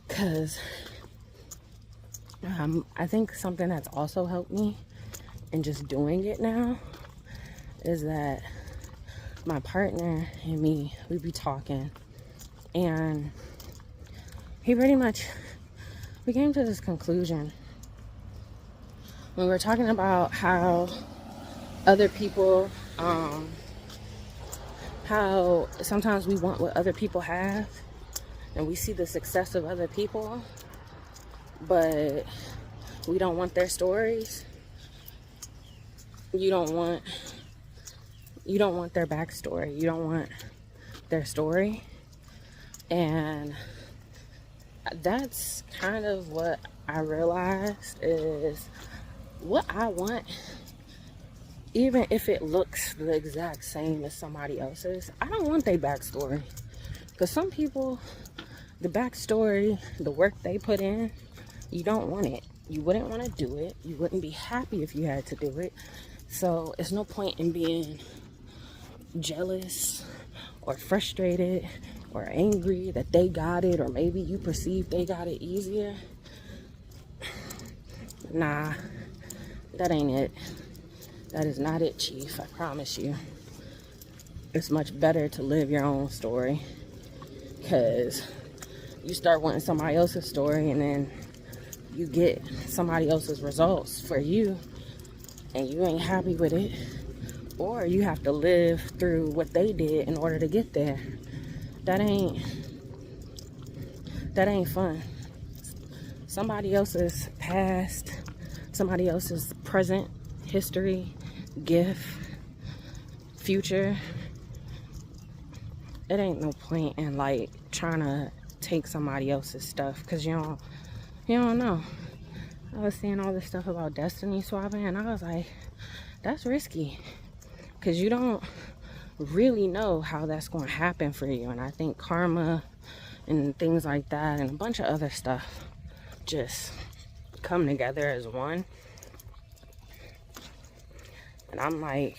Because I think something that's also helped me in just doing it now is that my partner and me, we be talking, and he pretty much, we came to this conclusion. We were talking about how other people, how sometimes we want what other people have, and we see the success of other people, but we don't want their stories. You don't want their backstory. You don't want their story. And that's kind of what I realized is what I want, even if it looks the exact same as somebody else's, I don't want their backstory. Because some people, the backstory, the work they put in, you don't want it. You wouldn't want to do it. You wouldn't be happy if you had to do it. So it's no point in being jealous or frustrated or angry that they got it, or maybe you perceive they got it easier. Nah, that ain't it. That is not it, Chief. I promise you. It's much better to live your own story, because you start wanting somebody else's story and then you get somebody else's results for you and you ain't happy with it, or you have to live through what they did in order to get there. That ain't fun. Somebody else's past, somebody else's present, history, gift, future. It ain't no point in like trying to take somebody else's stuff, because you don't know. I was seeing all this stuff about destiny swapping, and I was like, that's risky, because you don't really know how that's going to happen for you. And I think karma and things like that and a bunch of other stuff just come together as one. And I'm like,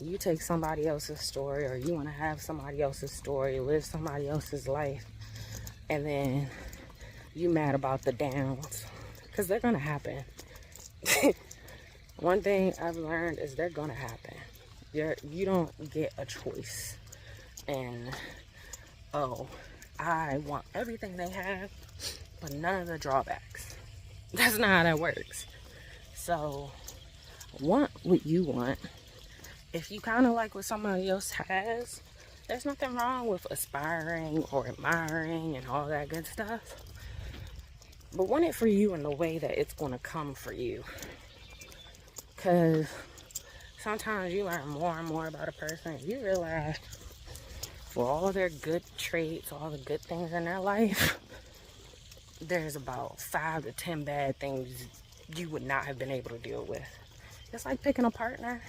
you take somebody else's story, or you want to have somebody else's story, live somebody else's life, and then you mad about the downs, because they're gonna happen. One thing I've learned is they're gonna happen. You don't get a choice. And oh, I want everything they have, but none of the drawbacks. That's not how that works. So want what you want. If you kind of like what somebody else has, there's nothing wrong with aspiring or admiring and all that good stuff. But want it for you in the way that it's going to come for you. Because sometimes you learn more and more about a person, and you realize for all their good traits, all the good things in their life, there's about 5 to 10 bad things you would not have been able to deal with. It's like picking a partner.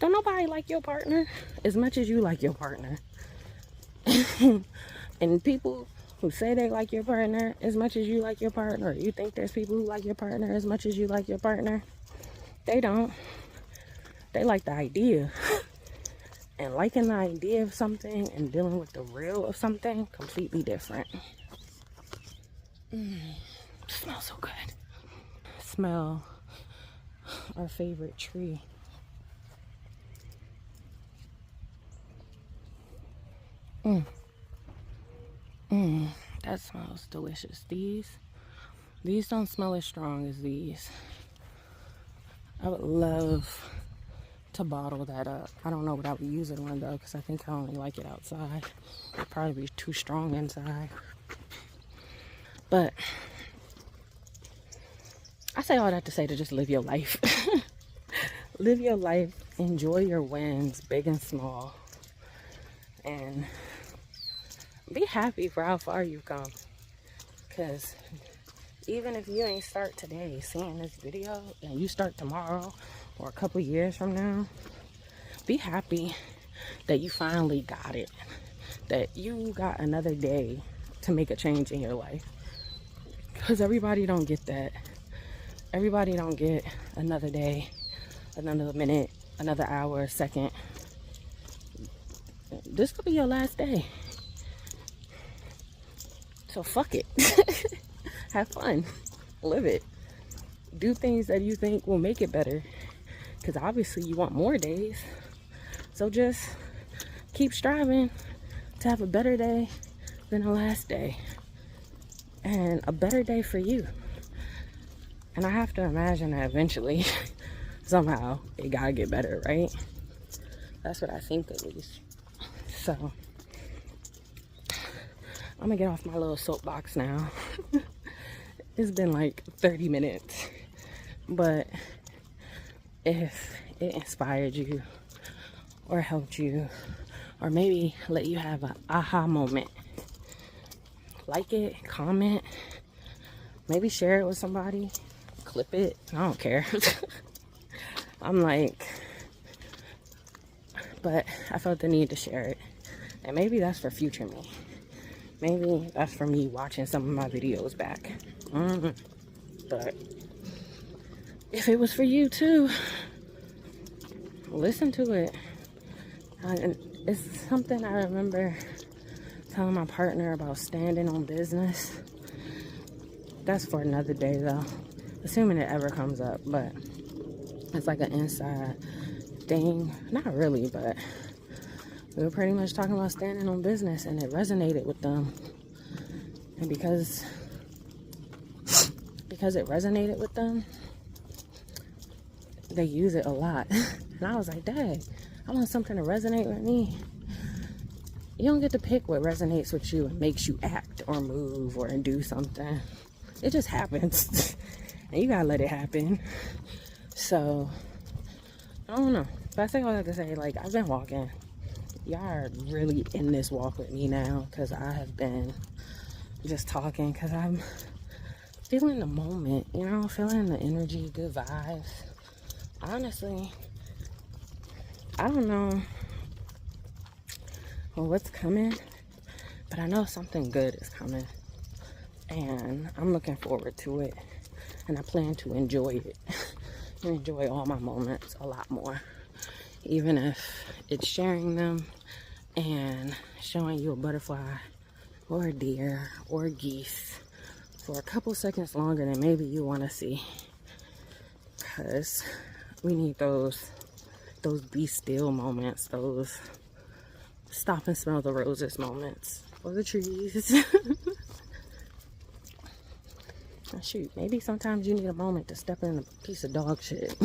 Don't nobody like your partner as much as you like your partner. And people who say they like your partner as much as you like your partner, or you think there's people who like your partner as much as you like your partner, they don't. They like the idea. And liking the idea of something and dealing with the real of something, completely different. Smells so good. Smell our favorite tree. That smells delicious. These don't smell as strong as these. I would love to bottle that up. I don't know what I would use it on though, because I think I only like it outside. It'd probably be too strong inside. But I say all that to say to just live your life. Live your life. Enjoy your wins, big and small. And be happy for how far you've come. Because even if you ain't start today seeing this video, and you start tomorrow or a couple years from now, be happy that you finally got it. That you got another day to make a change in your life. Because everybody don't get that. Everybody don't get another day, another minute, another hour, a second. This could be your last day. So fuck it. Have fun. Live it. Do things that you think will make it better. Because obviously you want more days. So just keep striving to have a better day than the last day. And a better day for you. And I have to imagine that eventually, somehow, it gotta get better, right? That's what I think, at least. So I'm gonna get off my little soapbox now. It's been like 30 minutes. But if it inspired you, or helped you, or maybe let you have an aha moment, like it, comment, maybe share it with somebody, clip it. I don't care. I'm like, but I felt the need to share it. And maybe that's for future me. Maybe that's for me watching some of my videos back. But if it was for you too, listen to it. And it's something I remember telling my partner about standing on business. That's for another day though, assuming it ever comes up. But it's like an inside thing. Not really, but we were pretty much talking about standing on business, and it resonated with them. And because it resonated with them, they use it a lot. And I was like, dang, I want something to resonate with me. You don't get to pick what resonates with you and makes you act or move or do something. It just happens. And you gotta let it happen. So, I don't know. But I think all I have to say, like, I've been walking. Y'all are really in this walk with me now, because I have been just talking, because I'm feeling the moment, you know, feeling the energy, good vibes. Honestly, I don't know what's coming, but I know something good is coming, and I'm looking forward to it, and I plan to enjoy it and enjoy all my moments a lot more, even if it's sharing them and showing you a butterfly or a deer or a geese for a couple seconds longer than maybe you want to see, because we need those be still moments, those stop and smell the roses moments, or the trees. Shoot, maybe sometimes you need a moment to step in a piece of dog shit,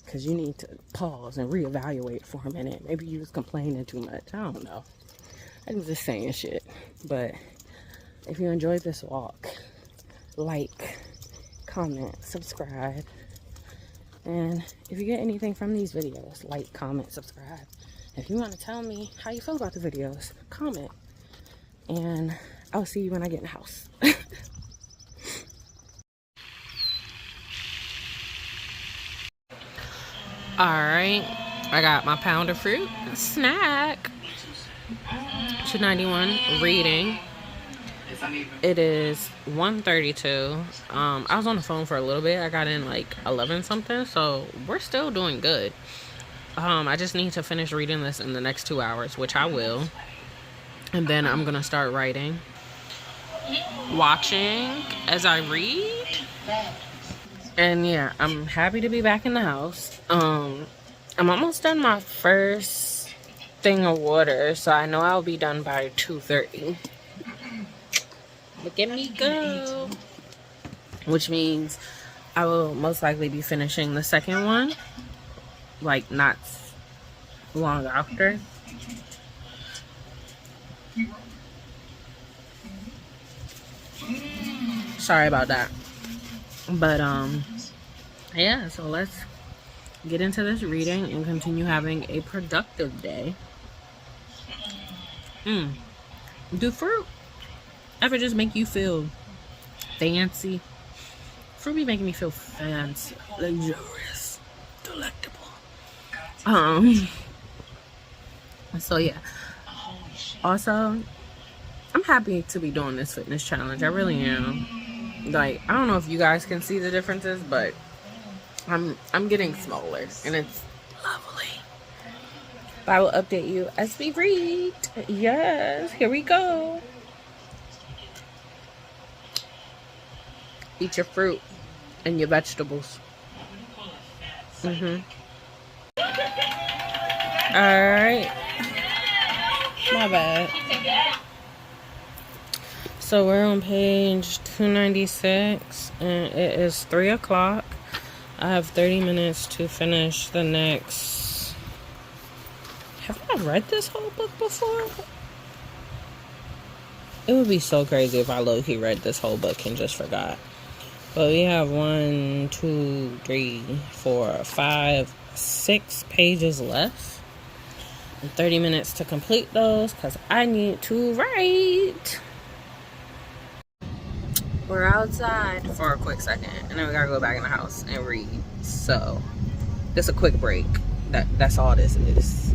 because you need to pause and reevaluate for a minute. Maybe you was complaining too much. I don't know. I'm just saying shit. But if you enjoyed this walk, like, comment, subscribe. And if you get anything from these videos, like, comment, subscribe. If you want to tell me how you feel about the videos, comment. And I'll see you when I get in the house. Alright, I got my pound of fruit, snack. 291 reading. It is 1:32. I was on the phone for a little bit. I got in like 11 something, so we're still doing good. I just need to finish reading this in the next 2 hours, which I will. And then I'm gonna start writing, watching as I read. And yeah, I'm happy to be back in the house. I'm almost done my first thing of water, so I know I'll be done by 2:30. Look at me go. Which means I will most likely be finishing the second one, like, not long after. Sorry about that. But yeah, so let's get into this reading and continue having a productive day. Do fruit ever just make you feel fancy? Fruit be making me feel fancy, luxurious, delectable. So yeah. Also, I'm happy to be doing this fitness challenge. I really am. Like, I don't know if you guys can see the differences, but I'm getting smaller, and it's lovely. But I will update you as we read. Yes, here we go. Eat your fruit and your vegetables. Alright. My bad. So we're on page 296, and it is 3 o'clock. I have 30 minutes to finish the next... Have I read this whole book before? It would be so crazy if I low-key read this whole book and just forgot. But we have 1, 2, 3, 4, 5, 6 pages left. And 30 minutes to complete those, because I need to write. We're outside for a quick second, and then we gotta go back in the house and read. So, just a quick break. That's all this is.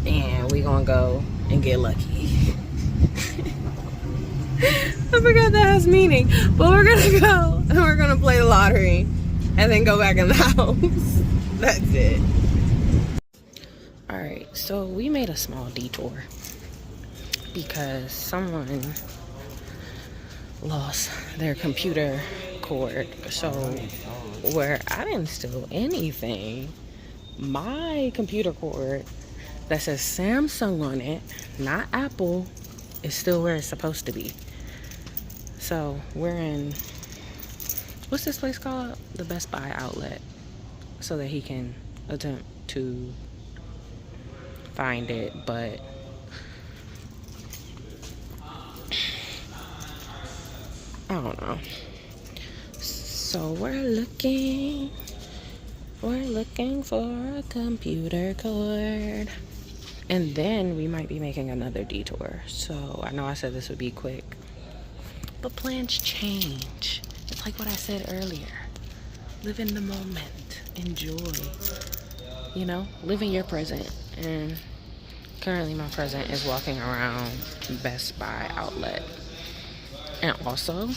And we gonna go and get lucky. I forgot that has meaning. But we're gonna go and we're gonna play the lottery and then go back in the house. That's it. Alright, so we made a small detour because someone lost their computer cord. So where I didn't steal anything, my computer cord that says Samsung on it, not Apple, is still where it's supposed to be. So we're in, what's this place called? The Best Buy outlet, so that he can attempt to find it. But I don't know. So we're looking for a computer cord. And then we might be making another detour. So I know I said this would be quick, but plans change. It's like what I said earlier. Live in the moment. Enjoy. You know, live in your present. And currently my present is walking around Best Buy outlet. And also,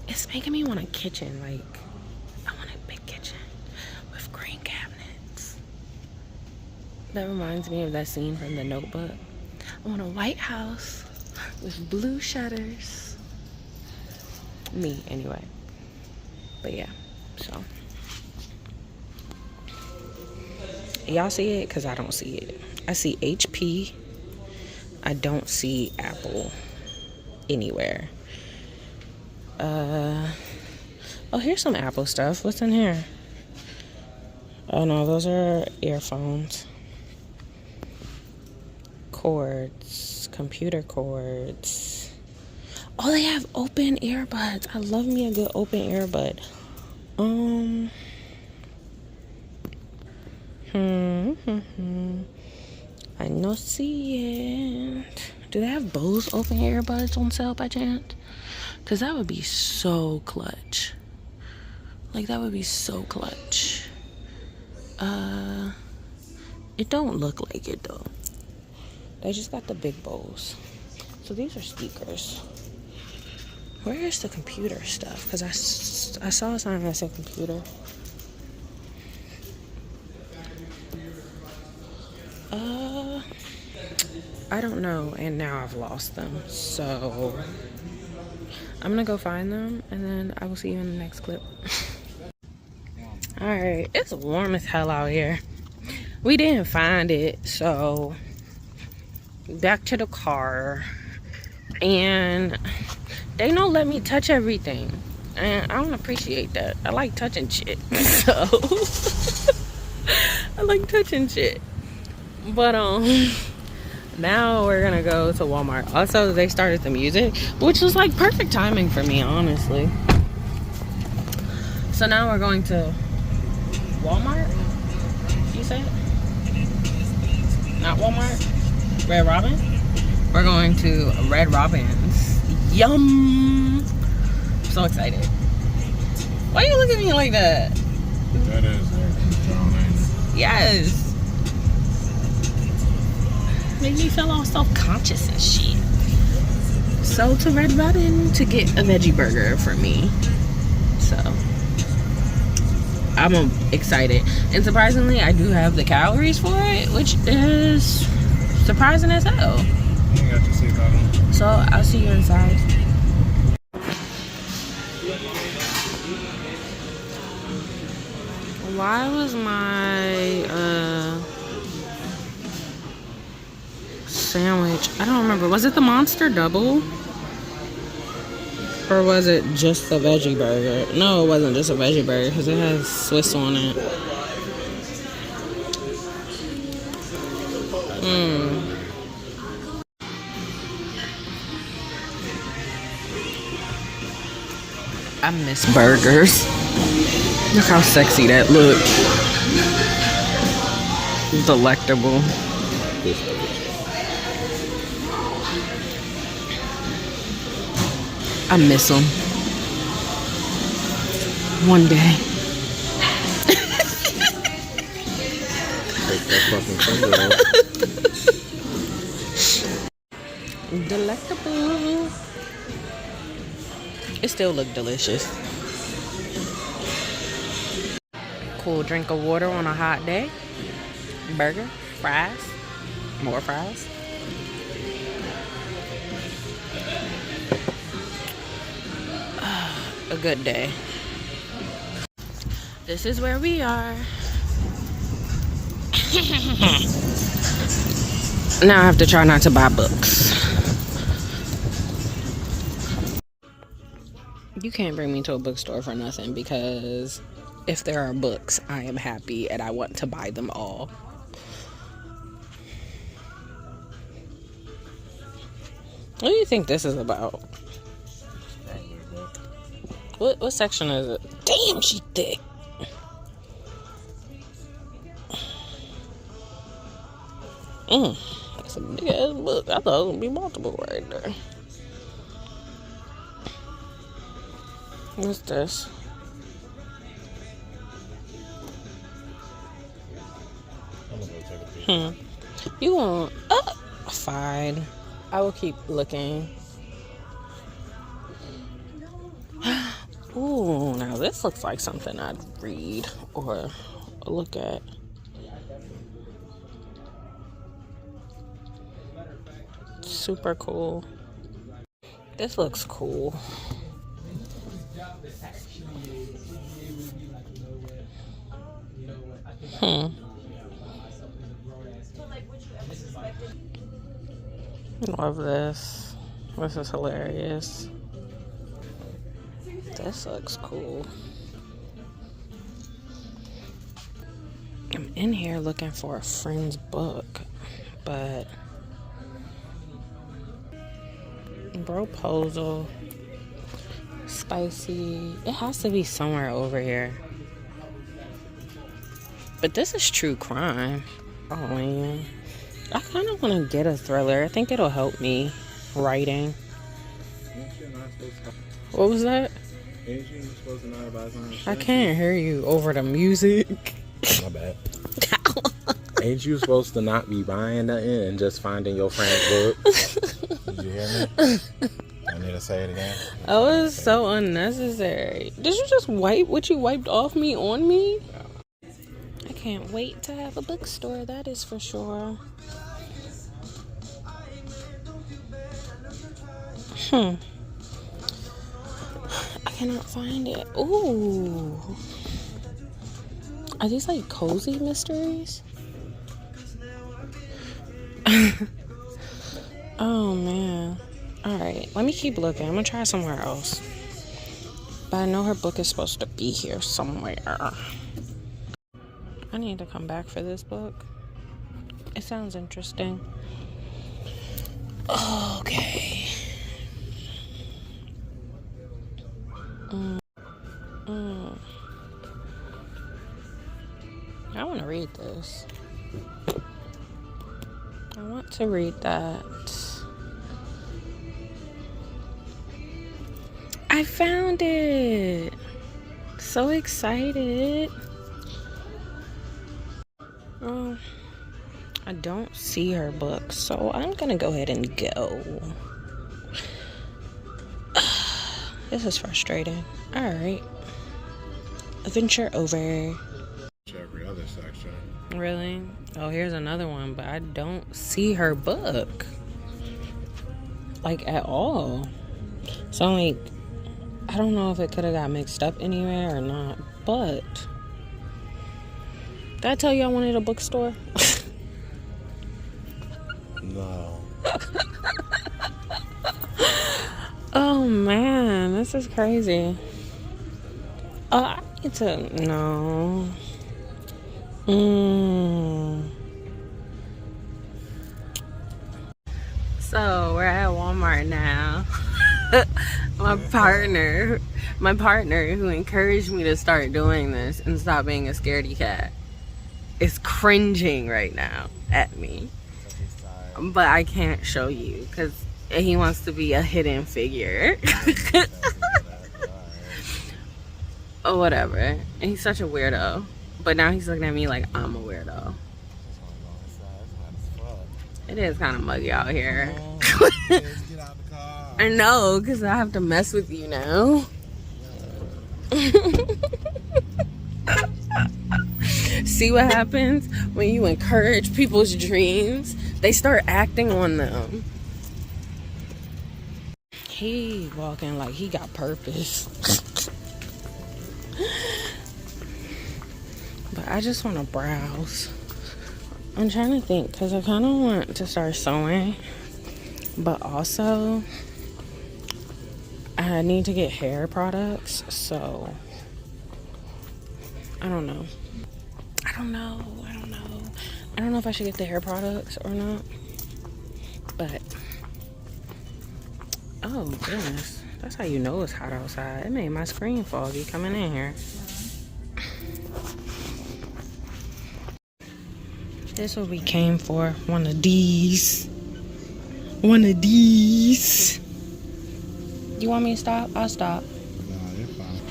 it's making me want a kitchen. Like, I want a big kitchen with green cabinets. That reminds me of that scene from The Notebook. I want a white house with blue shutters. Me, anyway. But yeah, so. Y'all see it? Because I don't see it. I see HP. I don't see Apple anywhere. Oh, here's some Apple stuff. What's in here? Oh no, those are earphones. Cords, computer cords. Oh, they have open earbuds. I love me a good open earbud. I no see it. Do they have Bose open earbuds on sale by chance? Because that would be so clutch. Like, that would be so clutch. It don't look like it, though. They just got the big Bose. So these are speakers. Where is the computer stuff? Because I saw something that said computer. I don't know, and now I've lost them. So I'm gonna go find them, and then I will see you in the next clip. Alright, it's warm as hell out here. We didn't find it, so back to the car. And they don't let me touch everything, and I don't appreciate that. I like touching shit. So I like touching shit. But now we're gonna go to Walmart. Also, they started the music, which was like perfect timing for me, honestly. So now we're going to Walmart, you said? Not Walmart? Red Robin? We're going to Red Robin's. Yum! I'm so excited. Why you look at me like that? That is there. Yes. Made me feel all self-conscious and shit. So to Red Robin to get a veggie burger for me. So I'm excited. And surprisingly, I do have the calories for it, which is surprising as hell. You got to see that one. So I'll see you inside. Why was my sandwich, I don't remember, was it the Monster Double? Or was it just the veggie burger? No, it wasn't just a veggie burger because it has Swiss on it. I miss burgers. Look how sexy that looked. Delectable. I miss them. One day. Take that fucking finger off. Delectable. It still look delicious. Cool drink of water on a hot day. Burger, fries, more fries. A good day. This is where we are. Now I have to try not to buy books. You can't bring me to a bookstore for nothing, because if there are books, I am happy and I want to buy them all. What do you think this is about? What section is it? Damn, she thick. That's a big ass book. I thought it was gonna be multiple right there. What's this? I'm gonna go take a peek. You want? Fine. I will keep looking. Ooh, now this looks like something I'd read or look at. Super cool. This looks cool. Love this. This is hilarious. This looks cool. I'm in here looking for a friend's book, but Broposal, spicy. It has to be somewhere over here. But this is true crime. Oh man, I kind of want to get a thriller. I think it'll help me writing. What was that? Ain't you supposed to not advise on I can't hear you over the music. My bad. Ain't you supposed to not be buying nothing and just finding your friend's book? Did you hear me? I need to say it again. That was so unnecessary. Did you just wipe what you wiped off me on me? No. I can't wait to have a bookstore, that is for sure. I cannot find it. Ooh. Are these like cozy mysteries? Oh man. Alright, let me keep looking. I'm gonna try somewhere else. But I know her book is supposed to be here somewhere. I need to come back for this book. It sounds interesting. Okay. I want to read this. I want to read that. I found it. So excited. Oh, I don't see her book, so I'm gonna go ahead and go. This is frustrating. Alright. Adventure over. Every other section. Really? Oh, here's another one, but I don't see her book. Like, at all. So, like, I don't know if it could have got mixed up anywhere or not, but... Did I tell you I wanted a bookstore? No. Oh, man. This is crazy. I need to... No. So we're at Walmart now. my partner who encouraged me to start doing this and stop being a scaredy cat is cringing right now at me. But I can't show you because And he wants to be a hidden figure. Or whatever. And he's such a weirdo. But now he's looking at me like I'm a weirdo. It is kind of muggy out here. I know, because I have to mess with you now. See what happens when you encourage people's dreams? They start acting on them. He walking like he got purpose. But I just want to browse. I'm trying to think because I kind of want to start sewing, but also I need to get hair products, so I don't know. I don't know if I should get the hair products or not, but oh goodness, that's how you know it's hot outside. It made my screen foggy coming in here. This is what we came for. One of these. You want me to stop? I'll stop. Nah, you're fine.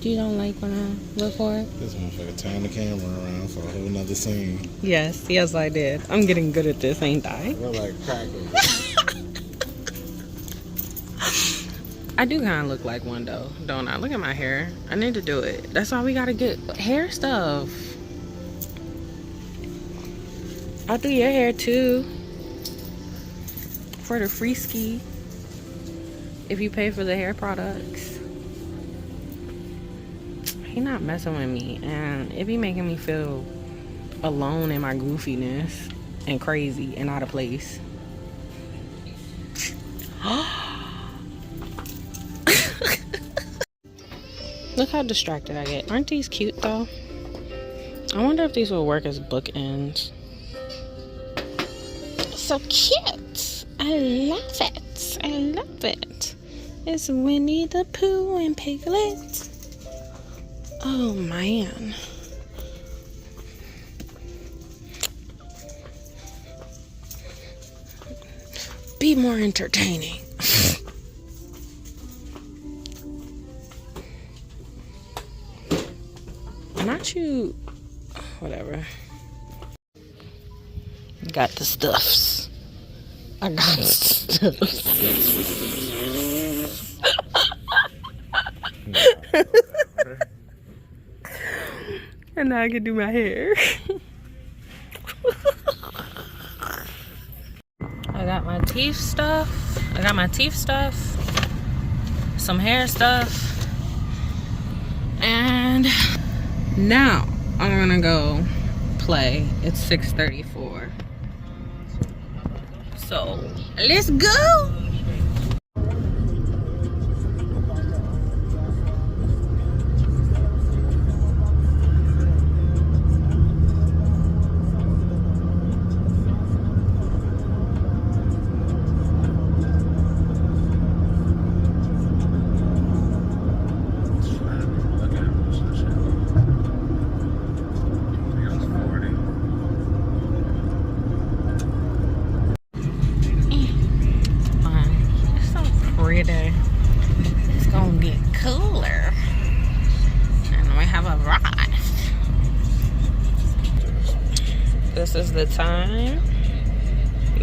You don't like when I look for it? This motherfucker turned the camera around for a whole nother scene. Yes, I did. I'm getting good at this, ain't I? We're like crackers. I do kind of look like one though, don't I? Look at my hair. I need to do it. That's why we gotta get hair stuff. I'll do your hair too. For the free ski. If you pay for the hair products. He not messing with me. And it be making me feel alone in my goofiness. And crazy and out of place. Look how distracted I get. Aren't these cute though? I wonder if these will work as bookends. So cute. I love it. I love it. It's Winnie the Pooh and Piglet. Oh man. Be more entertaining. Not you. Whatever. Got the stuffs. I got the stuffs. And now I can do my hair. I got my teeth stuff. Some hair stuff. And now I'm gonna go play. It's 6:34. So let's go. It's gonna get cooler and we have arrived. This is the time.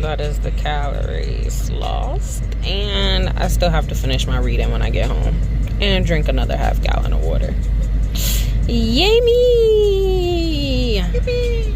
That is the calories lost, and I still have to finish my reading when I get home and drink another half gallon of water. Yay me! Yippee!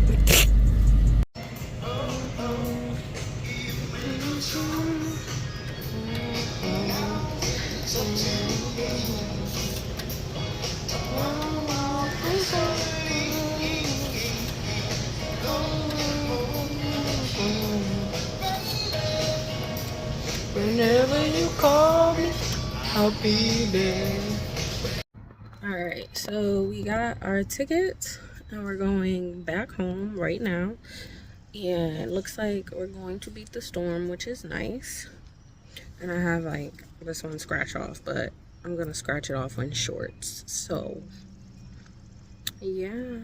Whenever you call me, I'll be there. Alright, so we got our tickets and we're going back home right now. And it looks like we're going to beat the storm, which is nice. And I have like this one scratch off, but I'm gonna scratch it off in shorts. So yeah.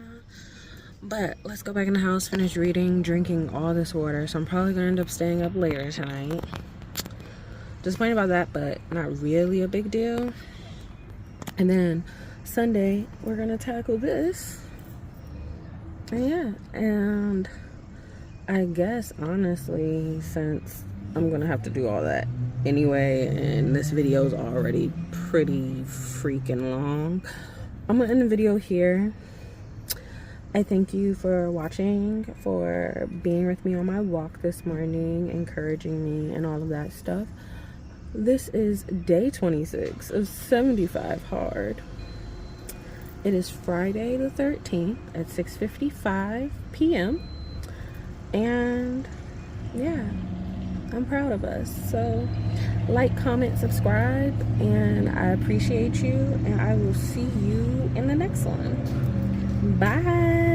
But let's go back in the house, finish reading, drinking all this water. So I'm probably gonna end up staying up later tonight. disappointed about that, but not really a big deal. And then Sunday, we're gonna tackle this. And yeah, and I guess honestly, since I'm gonna have to do all that anyway, and this video is already pretty freaking long, I'm gonna end the video here. I thank you for watching, for being with me on my walk this morning, encouraging me and all of that stuff. This is day 26 of 75 hard. It is Friday the 13th at 6:55 p.m. And yeah, I'm proud of us. So like, comment, subscribe, and I appreciate you, and I will see you in the next one. Bye.